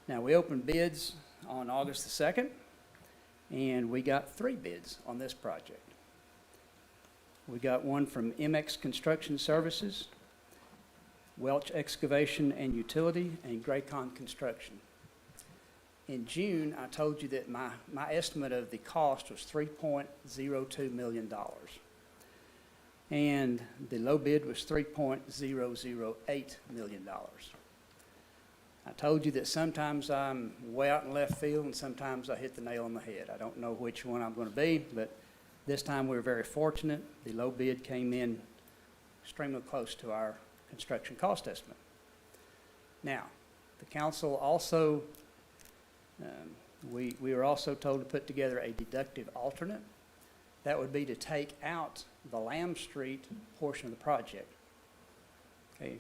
Now, we opened bids on August the 2nd, and we got 3 bids on this project. We got one from MX Construction Services, Welch Excavation and Utility, and Graycon Construction. In June, I told you that my estimate of the cost was $3.02 million. And the low bid was $3.008 million. I told you that sometimes I'm way out in left field and sometimes I hit the nail on the head. I don't know which one I'm going to be, but this time we were very fortunate. The low bid came in extremely close to our construction cost estimate. Now, the council also, we were also told to put together a deductive alternate. That would be to take out the Lamb Street portion of the project. Okay.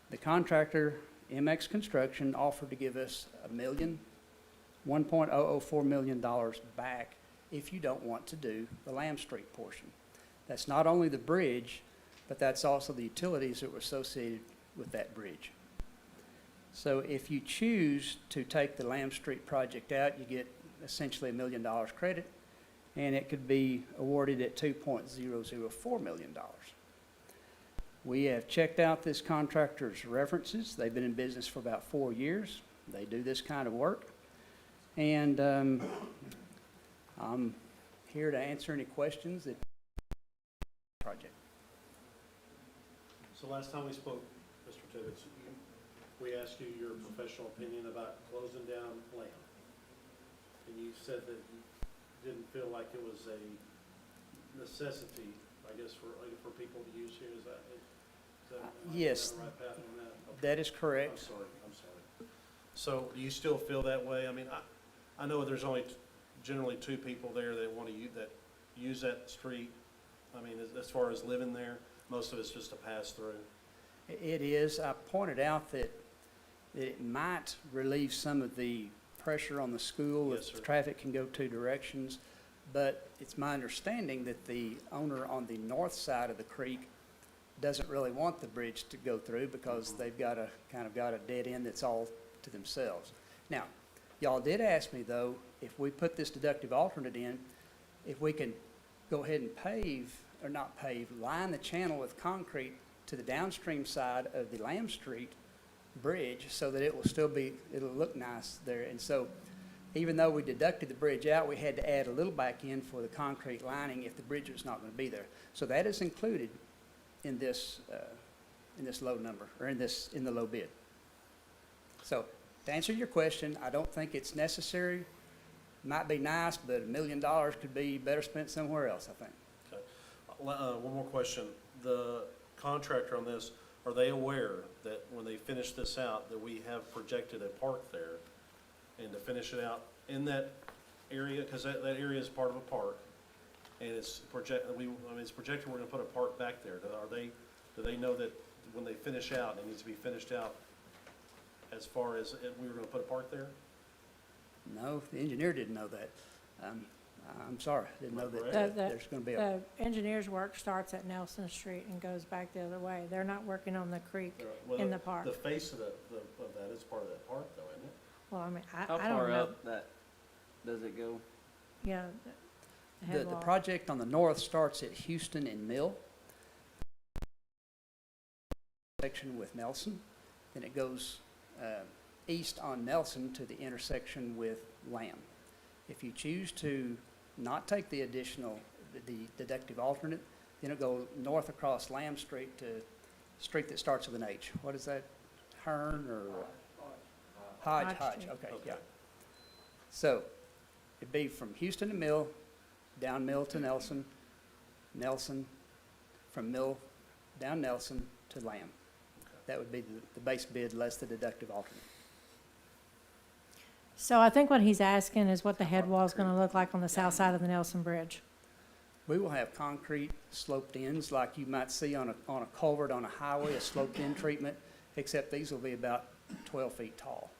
The contractor, MX Construction, offered to give us $1.004 million back if you don't want to do the Lamb Street portion. That's not only the bridge, but that's also the utilities that were associated with that bridge. So if you choose to take the Lamb Street project out, you get essentially $1 million credit, and it could be awarded at $2.004 million. We have checked out this contractor's references. They've been in business for about 4 years. They do this kind of work. And I'm here to answer any questions that project. So last time we spoke, Mr. Tibbetts, we asked you your professional opinion about closing down Lamb. And you said that you didn't feel like it was a necessity, I guess, for people to use here. Is that Yes, am I on the right path on that? Okay. that is correct. I'm sorry. So do you still feel that way? I mean, I know there's only generally 2 people there that want to use that street. I mean, as far as living there, most of it's just a pass through. It is. I pointed out that it might relieve some of the pressure on the school Yes, if sir. traffic can go 2 directions. But it's my understanding that the owner on the north side of the creek doesn't really want the bridge to go through because they've got a dead end that's all to themselves. Now, y'all did ask me though, if we put this deductive alternate in, if we can go ahead and line the channel with concrete to the downstream side of the Lamb Street bridge so that it'll look nice there. And so even though we deducted the bridge out, we had to add a little back in for the concrete lining if the bridge was not going to be there. So that is included in this low number, or in the low bid. So to answer your question, I don't think it's necessary. Might be nice, but $1 million could be better spent somewhere else, I think. Okay. One more question. The contractor on this, are they aware that when they finish this out, that we have projected a park there? And to finish it out in that area, because that area is part of a park, and it's projected we're gonna put a park back there. Do they know that when they finish out, it needs to be finished out as far as we were gonna put a park there? No, the engineer didn't know that. I'm sorry, didn't know that there's going to be The engineer's work starts at Nelson Street and goes back the other way. They're not working on the creek Well, in the park. The face of that is part of that park though, isn't it? Well, I mean, How I don't far know. up that does it go? Yeah. The head The wall. project on the north starts at Houston and Mill, section with Nelson. Then it goes east on Nelson to the intersection with Lamb. If you choose to not take the deductive alternate, then it'll go north across Lamb Street to a street that starts with an H. What is that? Hearn or? Hodge, Street. okay, Okay. yeah. So it'd be from Houston to Mill, down Mill to Nelson, Nelson, from Mill down Nelson to Lamb. That would be the base bid less the deductive alternate. So I think what he's asking is what the head wall is going to look like on the south side of the Nelson Bridge. We will have concrete sloped ends like you might see on a culvert on a highway, a sloped end treatment, except these will be about 12 feet tall.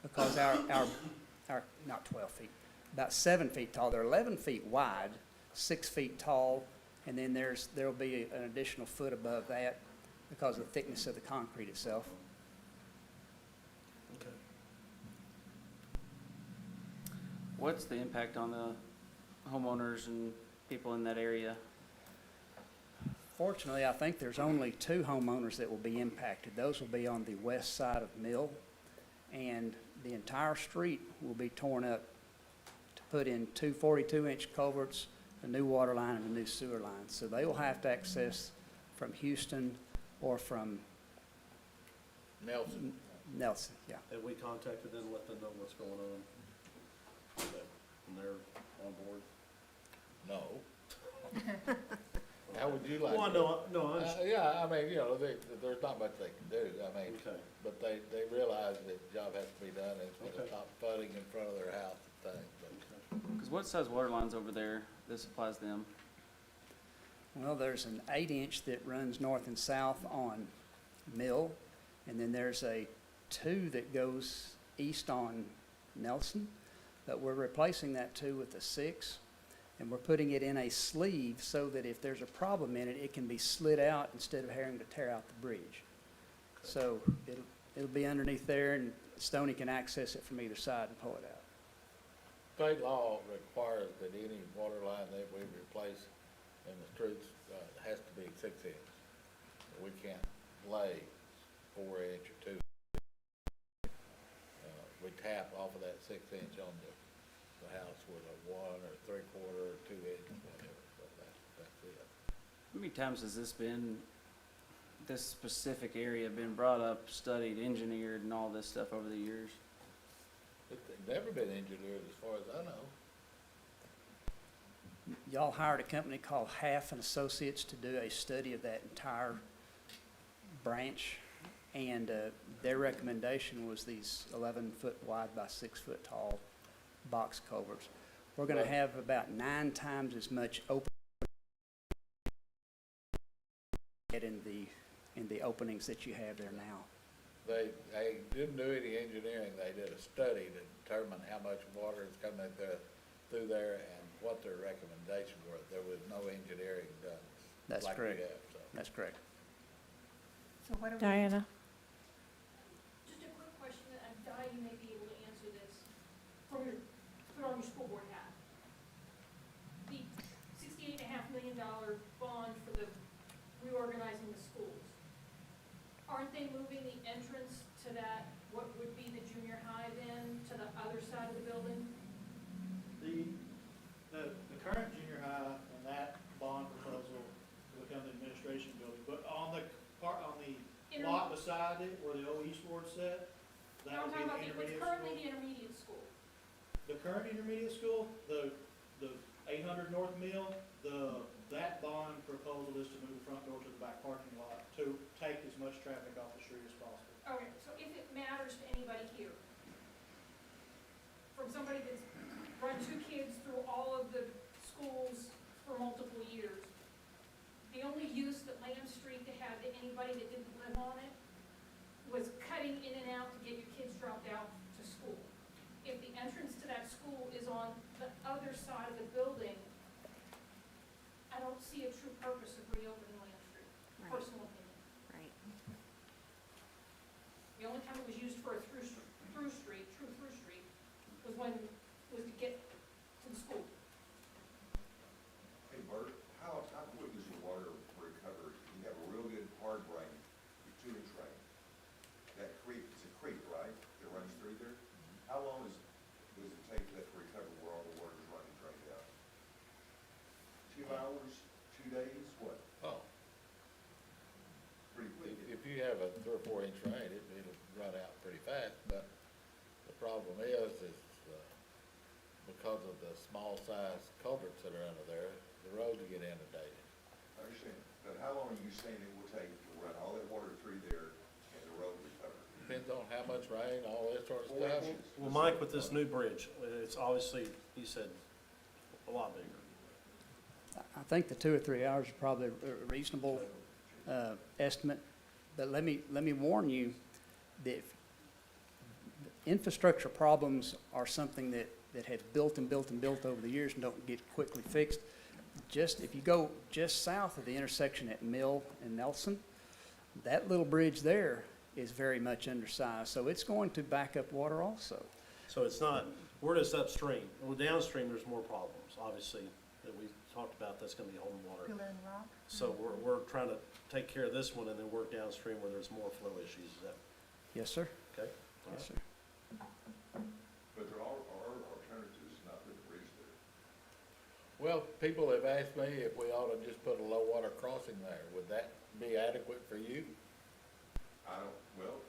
Because our not 12 feet, about 7 feet tall. They're 11 feet wide, 6 feet tall, and then there'll be an additional foot above that because of the thickness of the concrete itself. Okay. What's the impact on the homeowners and people in that area? Fortunately, I think there's only 2 homeowners that will be impacted. Those will be on the west side of Mill, and the entire street will be torn up to put in 2 42-inch culverts, a new water line, and a new sewer line. So they will have to access from Houston or from Nelson. Nelson, yeah. Have we contacted them, let them know what's going on? And they're on board? No. how would you like? Well, no, I understand. Yeah, I mean, you know, there's not much they can do, I mean, Okay. but they realize that the job has to be done, and it's gonna Okay. stop flooding in front of their house and things, but. Because what size water line's over there that supplies them? Well, there's an 8-inch that runs north and south on Mill, and then there's a 2 that goes east on Nelson, but we're replacing that 2 with a 6, and we're putting it in a sleeve so that if there's a problem in it, it can be slid out instead of having to tear out the bridge. So it'll be underneath there, and Stoney can access it from either side and pull it out. State law requires that any water line that we replace in the streets, has to be 6 inch. We can't lay 4 inch or 2. We tap off of that 6 inch on the house with a 1 or 3/4 or 2 inch, whatever, so that's it. How many times has this specific area been brought up, studied, engineered, and all this stuff over the years? It's never been engineered as far as I know. Y'all hired a company called Half and Associates to do a study of that entire branch, and their recommendation was these 11-foot wide by 6-foot tall box culverts. We're going to have about 9 times as much open in the openings that you have there now. They didn't do any engineering, they did a study to determine how much water is coming through there and what their recommendations were. There was no engineering done. That's like we correct. have, so. That's correct. So what are we? Diana? Just a quick question, and Di, you may be able to answer this from your, put on your school board hat. The $68.5 million bond for the reorganizing the schools, aren't they moving the entrance to that, what would be the junior high then, to the other side of the building? The current junior high and that bond proposal will become the administration building, but on the lot beside it, where the old East Ward set, that No, I'm would be talking the about what's intermediate currently school. the intermediate school. The current intermediate school, the 800 North Mill, that bond proposal is to move the front door to the back parking lot to take as much traffic off the street as possible. Okay, so if it matters to anybody here, from somebody that's run 2 kids through all of the schools for multiple years, the only use that Lamb Street had to anybody that didn't live on it was cutting in and out to get your kids dropped out to school. If the entrance to that school is on the other side of the building, I don't see a true purpose of reopening Lamb Street, Right. personal opinion. Right. The only time it was used for a true street, was to get to the school. Hey Bert, how quick does your water recover? You have a real good hard rain, your 2-inch rain. That creek, it's a creek, right, that runs through there? How long does it take that to recover where all the water is running drained out? 2 hours, 2 days, what? Oh, Pretty quick. if you have a 3 or 4 inch rain, it'll run out pretty fast, but the problem is because of the small size culverts that are under there, the roads will get inundated. I understand, but how long are you saying it will take to run all that water through there and the road recover? Depends on how much rain, all that sort of stuff. Well, Mike, with this new bridge, it's obviously, he said, a lot bigger. I think the 2 or 3 hours is probably a reasonable estimate, but let me warn you that infrastructure problems are something that have built over the years and don't get quickly fixed. If you go just south of the intersection at Mill and Nelson, that little bridge there is very much undersized, so it's going to back up water also. So it's not, we're just upstream. Well, downstream, there's more problems, obviously, that we talked about, that's gonna be holding water. Pillar and rock? So we're trying to take care of this one and then work downstream where there's more flow issues, is that, Yes, sir. okay? All Yes, right. sir. But there are alternatives, not put the bridge there. Well, people have asked me if we ought to just put a low water crossing there. Would that be adequate for you? Well,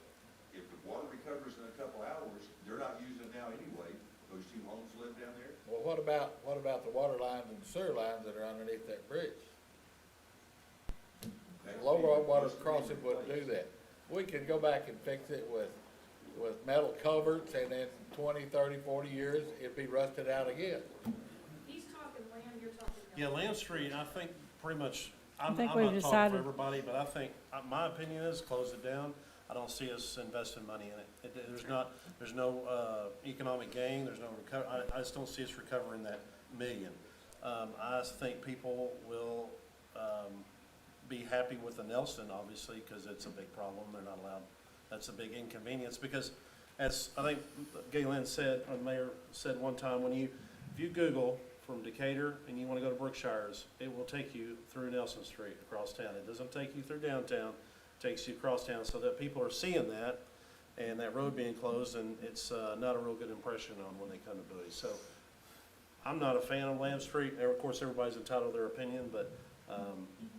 if the water recovers in a couple hours, they're not using it now anyway. Those 2 homes live down there. Well, what about the water lines and sewer lines that are underneath that bridge? low water crossing wouldn't do that. We could go back and fix it with metal culverts, and in 20, 30, 40 years, it'd be rusted out again. He's talking land, you're talking. Yeah, Lamb Street, I think pretty much, I'm think not we've talking for decided- everybody, but I think, my opinion is close it down. I don't see us investing money in it. There's no economic gain, there's no I just don't see us recovering that million. I think people will be happy with the Nelson, obviously, because it's a big problem. They're not allowed, that's a big inconvenience, because as I think Galen said, or the mayor said one time, if you Google from Decatur and you want to go to Brookshires, it will take you through Nelson Street across town. It doesn't take you through downtown, it takes you across town, so that people are seeing that and that road being closed, and it's not a real good impression on when they come to Bowie. So I'm not a fan of Lamb Street. Of course, everybody's entitled to their opinion, but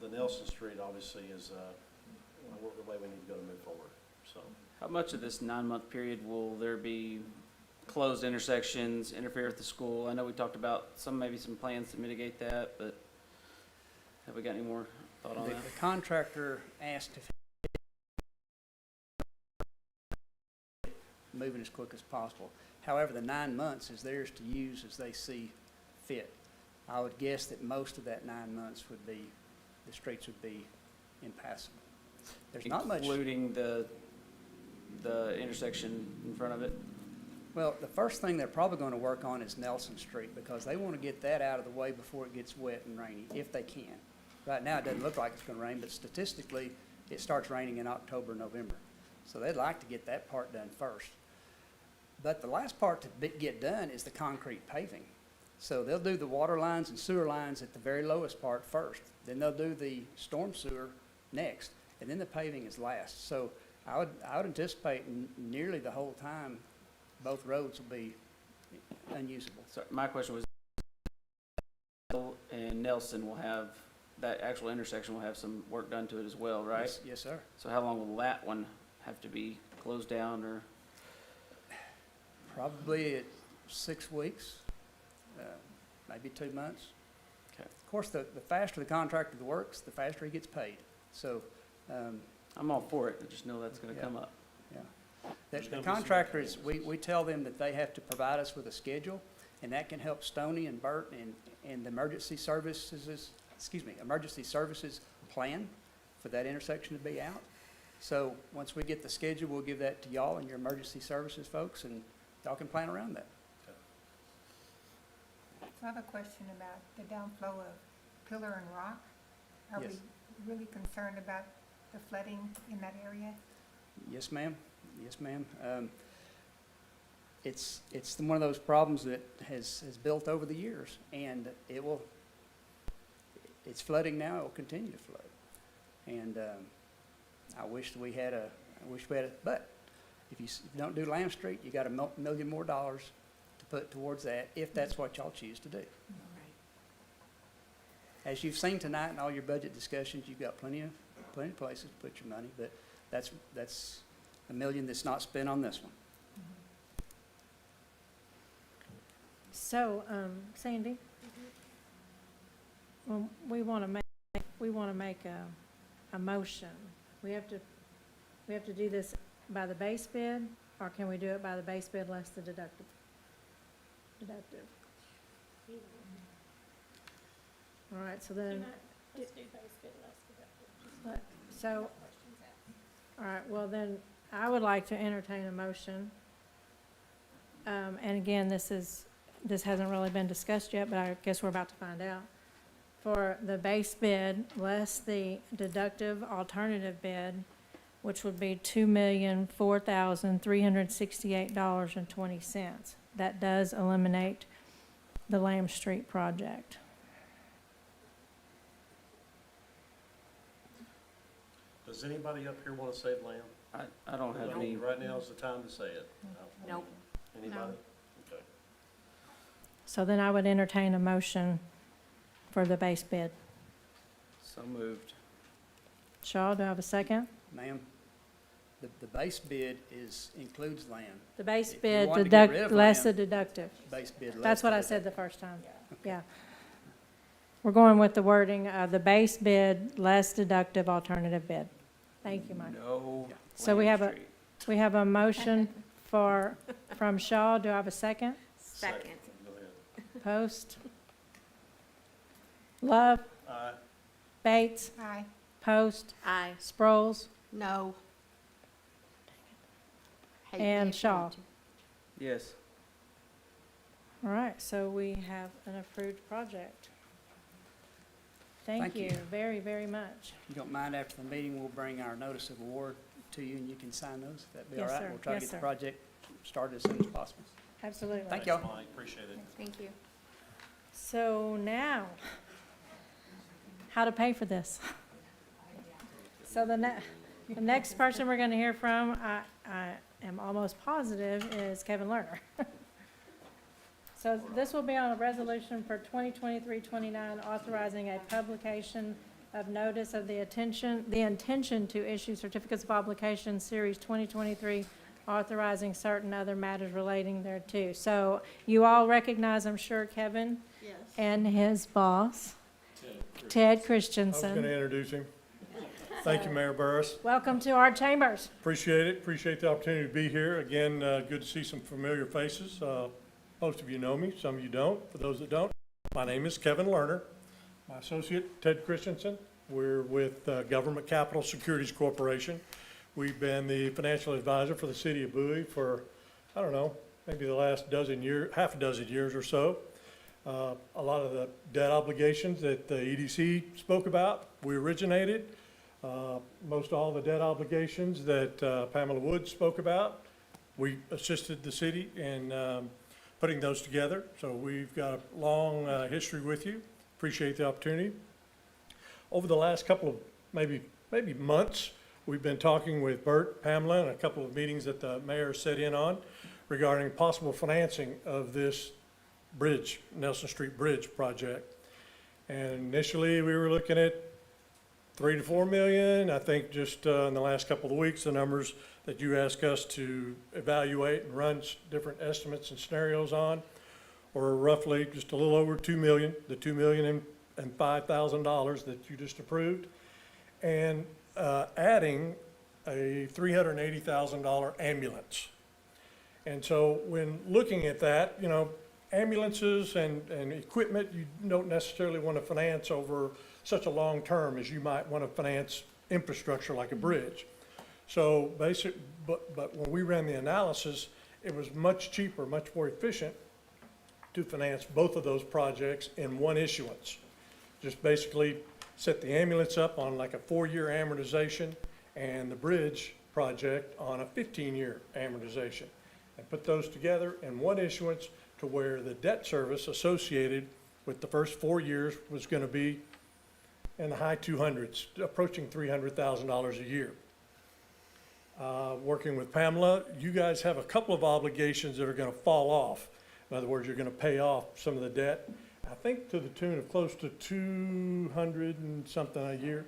the Nelson Street obviously is the way we need to go to move forward. So How much of this 9-month period will there be closed intersections, interfere with the school? I know we talked about maybe some plans to mitigate that, but have we got any more thought on The that? contractor asked if moving as quick as possible. However, the 9 months is theirs to use as they see fit. I would guess that most of that 9 months would be, the streets would be impassable. There's not much. Including the intersection in front of it? Well, the first thing they're probably going to work on is Nelson Street, because they want to get that out of the way before it gets wet and rainy, if they can. Right now, it doesn't look like it's going to rain, but statistically, it starts raining in October, November. So they'd like to get that part done first. But the last part to get done is the concrete paving. So they'll do the water lines and sewer lines at the very lowest part first. Then they'll do the storm sewer next, and then the paving is last. So I would anticipate nearly the whole time, both roads will be unusable. So my question was, and Nelson will have, that actual intersection will have some work done to it as well, right? Yes, sir. So how long will that one have to be closed down, or? Probably at 6 weeks, maybe 2 months. Okay. Of course, the faster the contractor works, the faster he gets paid. So, I'm all for it, I just know that's gonna Yeah. come up. yeah. There's The gonna be some contractors, we tell them that they have to provide us with a schedule, and that can help Stoney and Burt and the emergency services plan for that intersection to be out. So once we get the schedule, we'll give that to y'all and your emergency services folks, and y'all can plan around that. So I have a question about the downflow of Pillar and Rock. Are Yes. we really concerned about the flooding in that area? Yes, ma'am. Yes, ma'am. It's one of those problems that has built over the years, and it's flooding now, it will continue to flood. And I wish we had but if you don't do Lamb Street, you got $1 million more to put towards that, if that's what y'all choose to do. As you've seen tonight in all your budget discussions, you've got plenty of places to put your money, but that's $1 million that's not spent on this one. So, Sandy, well, we want to make a motion. We have to do this by the base bid, or can we do it by the base bid less the deductive? All right, so then. Let's do base bid less deductible. So, all right, well then, I would like to entertain a motion. And again, this hasn't really been discussed yet, but I guess we're about to find out. For the base bid, less the deductive alternative bid, which would be $2,004,368.20. That does eliminate the Lamb Street project. does anybody up here want to save land? I don't have any, Right now is the time to say it. Nope. Anybody? Okay. So then I would entertain a motion for the base bid. so moved. Shaw, do I have a second? Ma'am, the base bid includes land. The base If you bid, wanted to get rid of less the land, deductive. Base bid less. That's what the I said the first time, yeah. We're going with the wording of the base bid, less deductive alternative bid. Thank you, Mike. No. So we have Land Street. we have a motion from Shaw. Do I have a second? Second. Post. Love. Aye. Bates. Aye. Post. Aye. Sproles. No. Hate And being Shaw. pointed. Yes. All right, so we have an approved project. Thank Thank you you. very, very much. If you don't mind, after the meeting, we'll bring our notice of award to you, and you can sign those, if that'd be all Yes, right. sir. We'll try to Yes, get the sir. project started as soon as possible. Absolutely. Thank y'all. Thanks, Mike, appreciate it. Thank you. So now, how to pay for this? So the next person we're going to hear from, I am almost positive, is Kevin Lerner. So this will be on a resolution for 2023-29, authorizing a publication of notice of the intention to issue certificates of obligation, Series 2023, authorizing certain other matters relating thereto. So you all recognize, I'm sure, Kevin Yes. and his boss, Ted I was Christensen. going to introduce him. Thank you, Mayor Burris. Welcome to our chambers. Appreciate it. Appreciate the opportunity to be here. Again, good to see some familiar faces. Most of you know me, some of you don't. For those that don't, my name is Kevin Lerner. My associate, Ted Christensen. We're with Government Capital Securities Corporation. We've been the financial advisor for the City of Bowie for, I don't know, maybe the last half a dozen years or so. A lot of the debt obligations that the EDC spoke about, we originated. Most all the debt obligations that Pamela Wood spoke about, we assisted the city in putting those together. So we've got a long history with you. Appreciate the opportunity. Over the last couple of maybe months, we've been talking with Bert, Pamela, and a couple of meetings that the mayor set in on regarding possible financing of this bridge, Nelson Street Bridge project. And initially, we were looking at 3 to 4 million. I think just in the last couple of weeks, the numbers that you asked us to evaluate and run different estimates and scenarios on were roughly just a little over 2 million, the $2,005,000 that you just approved, and adding a $380,000 ambulance. And so when looking at that, you know, ambulances and equipment, you don't necessarily want to finance over such a long term as you might want to finance infrastructure like a bridge. So but when we ran the analysis, it was much cheaper, much more efficient to finance both of those projects in one issuance. Just basically set the ambulance up on like a 4-year amortization and the bridge project on a 15-year amortization, and put those together in one issuance to where the debt service associated with the first 4 years was going to be in the high 200s, approaching $300,000 a year. Working with Pamela, you guys have a couple of obligations that are going to fall off. In other words, you're going to pay off some of the debt, I think to the tune of close to 200 and something a year,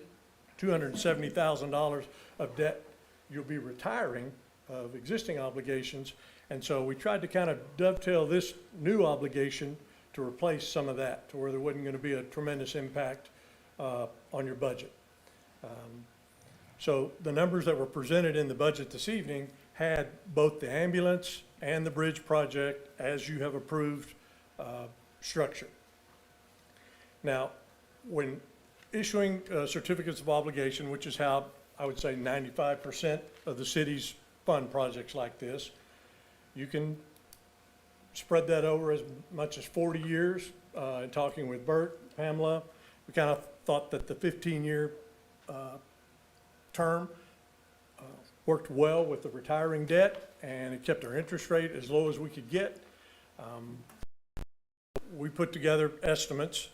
$270,000 of debt you'll be retiring of existing obligations. And so we tried to kind of dovetail this new obligation to replace some of that, to where there wasn't going to be a tremendous impact on your budget. So the numbers that were presented in the budget this evening had both the ambulance and the bridge project as you have approved structure. Now, when issuing certificates of obligation, which is how I would say 95% of the city's fund projects like this, you can spread that over as much as 40 years. In talking with Bert, Pamela, we kind of thought that the 15-year term worked well with the retiring debt, and it kept our interest rate as low as we could get. We put together estimates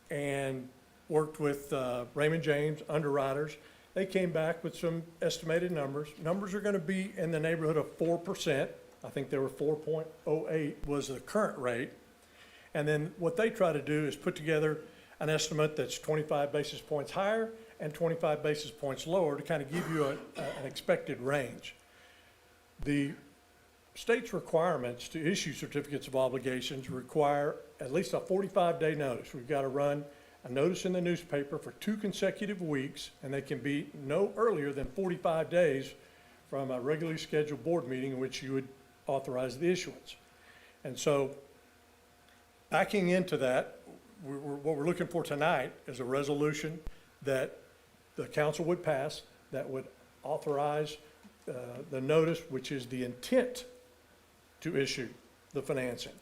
and worked with Raymond James underwriters. They came back with some estimated numbers. Numbers are going to be in the neighborhood of 4%. I think they were 4.08 was the current rate. And then what they try to do is put together an estimate that's 25 basis points higher and 25 basis points lower to kind of give you an expected range. The state's requirements to issue certificates of obligations require at least a 45-day notice. We've got to run a notice in the newspaper for 2 consecutive weeks, and they can be no earlier than 45 days from a regularly scheduled board meeting in which you would authorize the issuance. And so, backing into that, what we're looking for tonight is a resolution that the council would pass that would authorize the notice, which is the intent to issue the financing.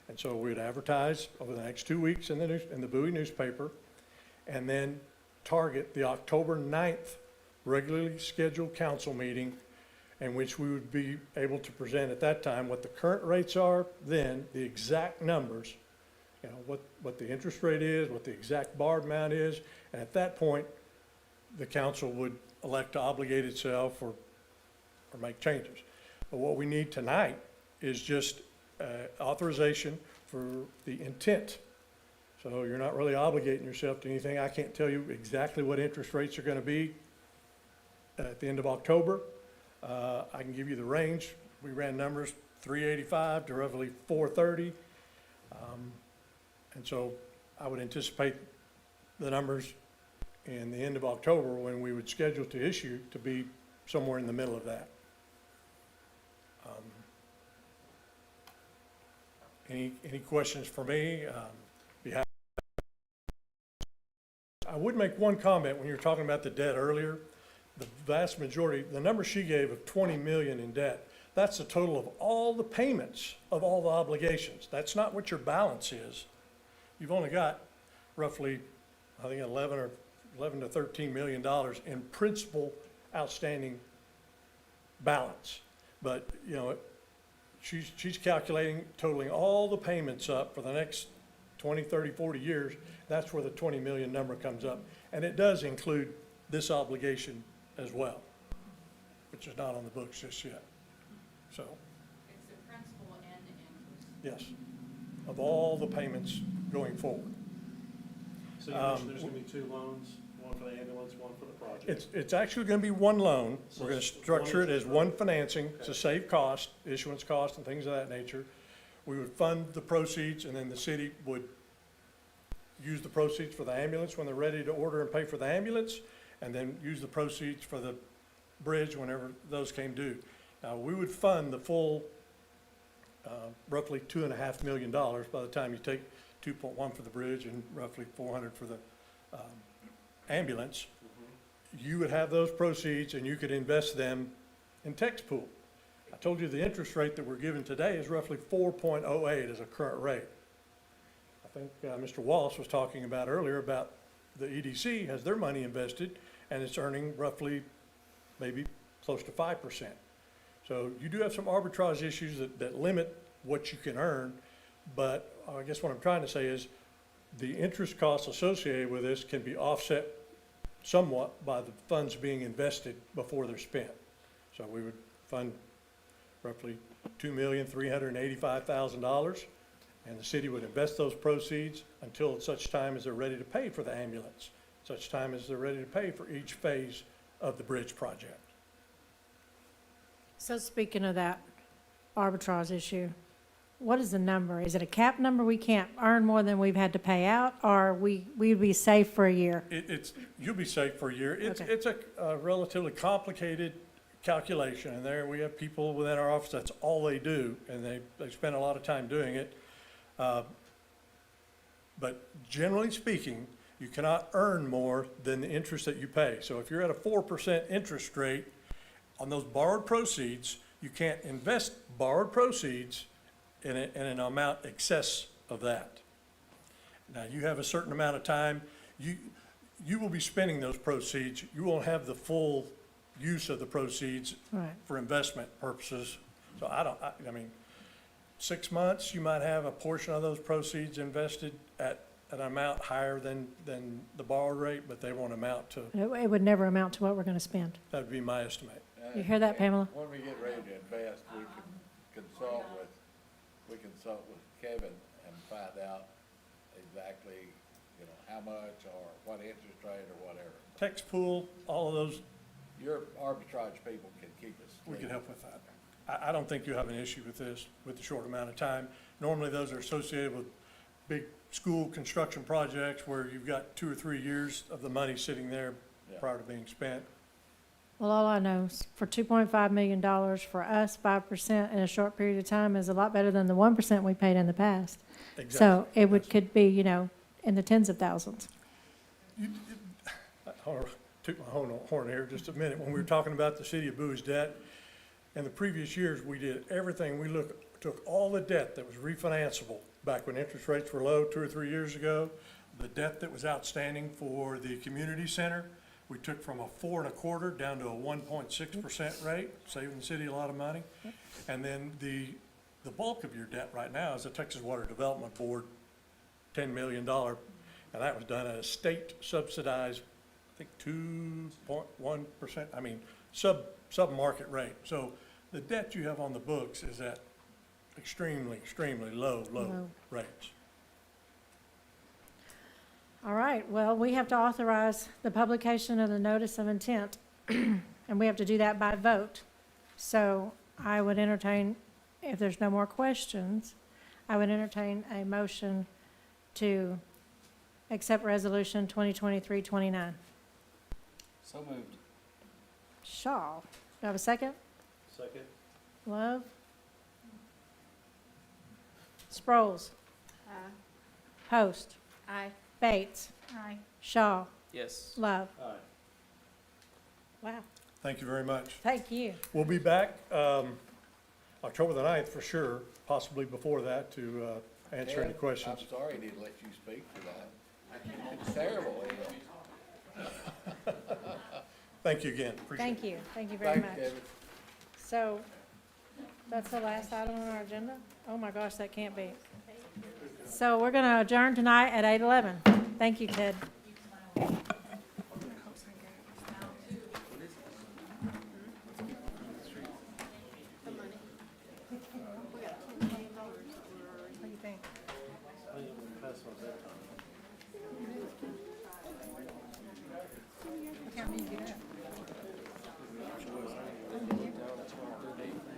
And so we'd advertise over the next 2 weeks in the Bowie newspaper, and then target the October 9th regularly scheduled council meeting, in which we would be able to present at that time what the current rates are, then the exact numbers, you know, what the interest rate is, what the exact borrowed amount is, and at that point, the council would elect to obligate itself or make changes. But what we need tonight is just authorization for the intent. So you're not really obligating yourself to anything. I can't tell you exactly what interest rates are going to be at the end of October. I can give you the range. We ran numbers 385 to roughly 430. And so I would anticipate the numbers in the end of October, when we would schedule to issue, to be somewhere in the middle of that. Any questions for me? I would make one comment when you were talking about the debt earlier. The vast majority, the number she gave of 20 million in debt, that's the total of all the payments of all the obligations. That's not what your balance is. You've only got roughly, I think, 11 to 13 million dollars in principal outstanding balance. But, you know, she's calculating, totaling all the payments up for the next 20, 30, 40 years. That's where the 20 million number comes up. And it does include this obligation as well, which is not on the books just yet. So, It's the principal and the interest. yes, of all the payments going forward. So you mentioned there's gonna be 2 loans, one for the ambulance, one for the project. It's actually going to be one loan. So We're going to it's structure one it as interest one rate. financing to Okay. save cost, issuance cost and things of that nature. We would fund the proceeds, and then the city would use the proceeds for the ambulance when they're ready to order and pay for the ambulance, and then use the proceeds for the bridge whenever those came due. Now, we would fund the full roughly $2.5 million by the time you take 2.1 for the bridge and roughly 400 for the ambulance. You would have those proceeds and you could invest them in tax pool. I told you the interest rate that we're giving today is roughly 4.08 as a current rate. I think Mr. Wallace was talking about earlier about the EDC has their money invested and it's earning roughly maybe close to 5%. So you do have some arbitrage issues that limit what you can earn, but I guess what I'm trying to say is the interest costs associated with this can be offset somewhat by the funds being invested before they're spent. So we would fund roughly $2,385,000, and the city would invest those proceeds until such time as they're ready to pay for the ambulance, such time as they're ready to pay for each phase of the bridge project. So speaking of that arbitrage issue, what is the number? Is it a cap number? We can't earn more than we've had to pay out, or we'd be safe for a year? You'll be safe for a year. It's Okay. a relatively complicated calculation, and there we have people within our office, that's all they do, and they spend a lot of time doing it. But generally speaking, you cannot earn more than the interest that you pay. So if you're at a 4% interest rate on those borrowed proceeds, you can't invest borrowed proceeds in an amount excess of that. Now, you have a certain amount of time. You will be spending those proceeds. You won't have the full use of the proceeds Right. for investment purposes. So I mean, 6 months, you might have a portion of those proceeds invested at an amount higher than the borrowed rate, but they won't amount to, It would never amount to what we're going to spend. that would be my estimate. You hear that, Pamela? When we get ready to invest, we can consult with Kevin and find out exactly, you know, how much or what interest rate or whatever. Tax pool, all of those, Your arbitrage people can keep us. we can help with that. I don't think you have an issue with this, with the short amount of time. Normally, those are associated with big school construction projects where you've got 2 or 3 years of the money sitting there Yeah. prior to being spent. Well, all I know is for $2.5 million for us, 5% in a short period of time is a lot better than the 1% we paid in the past. Exactly. So it would, could be, you know, in the tens of thousands. I'll toot my horn here just a minute. When we were talking about the City of Bowie's debt, in the previous years, we did everything. We took all the debt that was refinanceable back when interest rates were low 2 or 3 years ago, the debt that was outstanding for the community center, we took from a 4 1/4 down to a 1.6% rate, saving the city a lot of money. And then the bulk of your debt right now is the Texas Water Development Board, $10 million. And that was done at a state subsidized, I think 2.1%, I mean, sub-market rate. So the debt you have on the books is at extremely, extremely low Low. rates. All right, well, we have to authorize the publication of the notice of intent, and we have to do that by vote. So I would entertain, if there's no more questions, I would entertain a motion to accept Resolution 2023-29. So moved. Shaw, do I have a second? Second? Love? Sproles? Post? Aye. Bates? Aye. Shaw? Yes. Love? Aye. Wow, Thank you very much. thank you. We'll be back October the 9th for sure, possibly before that to answer any Ted, questions. I'm sorry he didn't let you speak for that. It's terrible. Thank you again. Appreciate it. Thank you very Thank much. you, David. So, that's the last item on our agenda? Oh my gosh, that can't be. So we're gonna adjourn tonight at 8:11. Thank you, Ted. What do you think? Pass on that.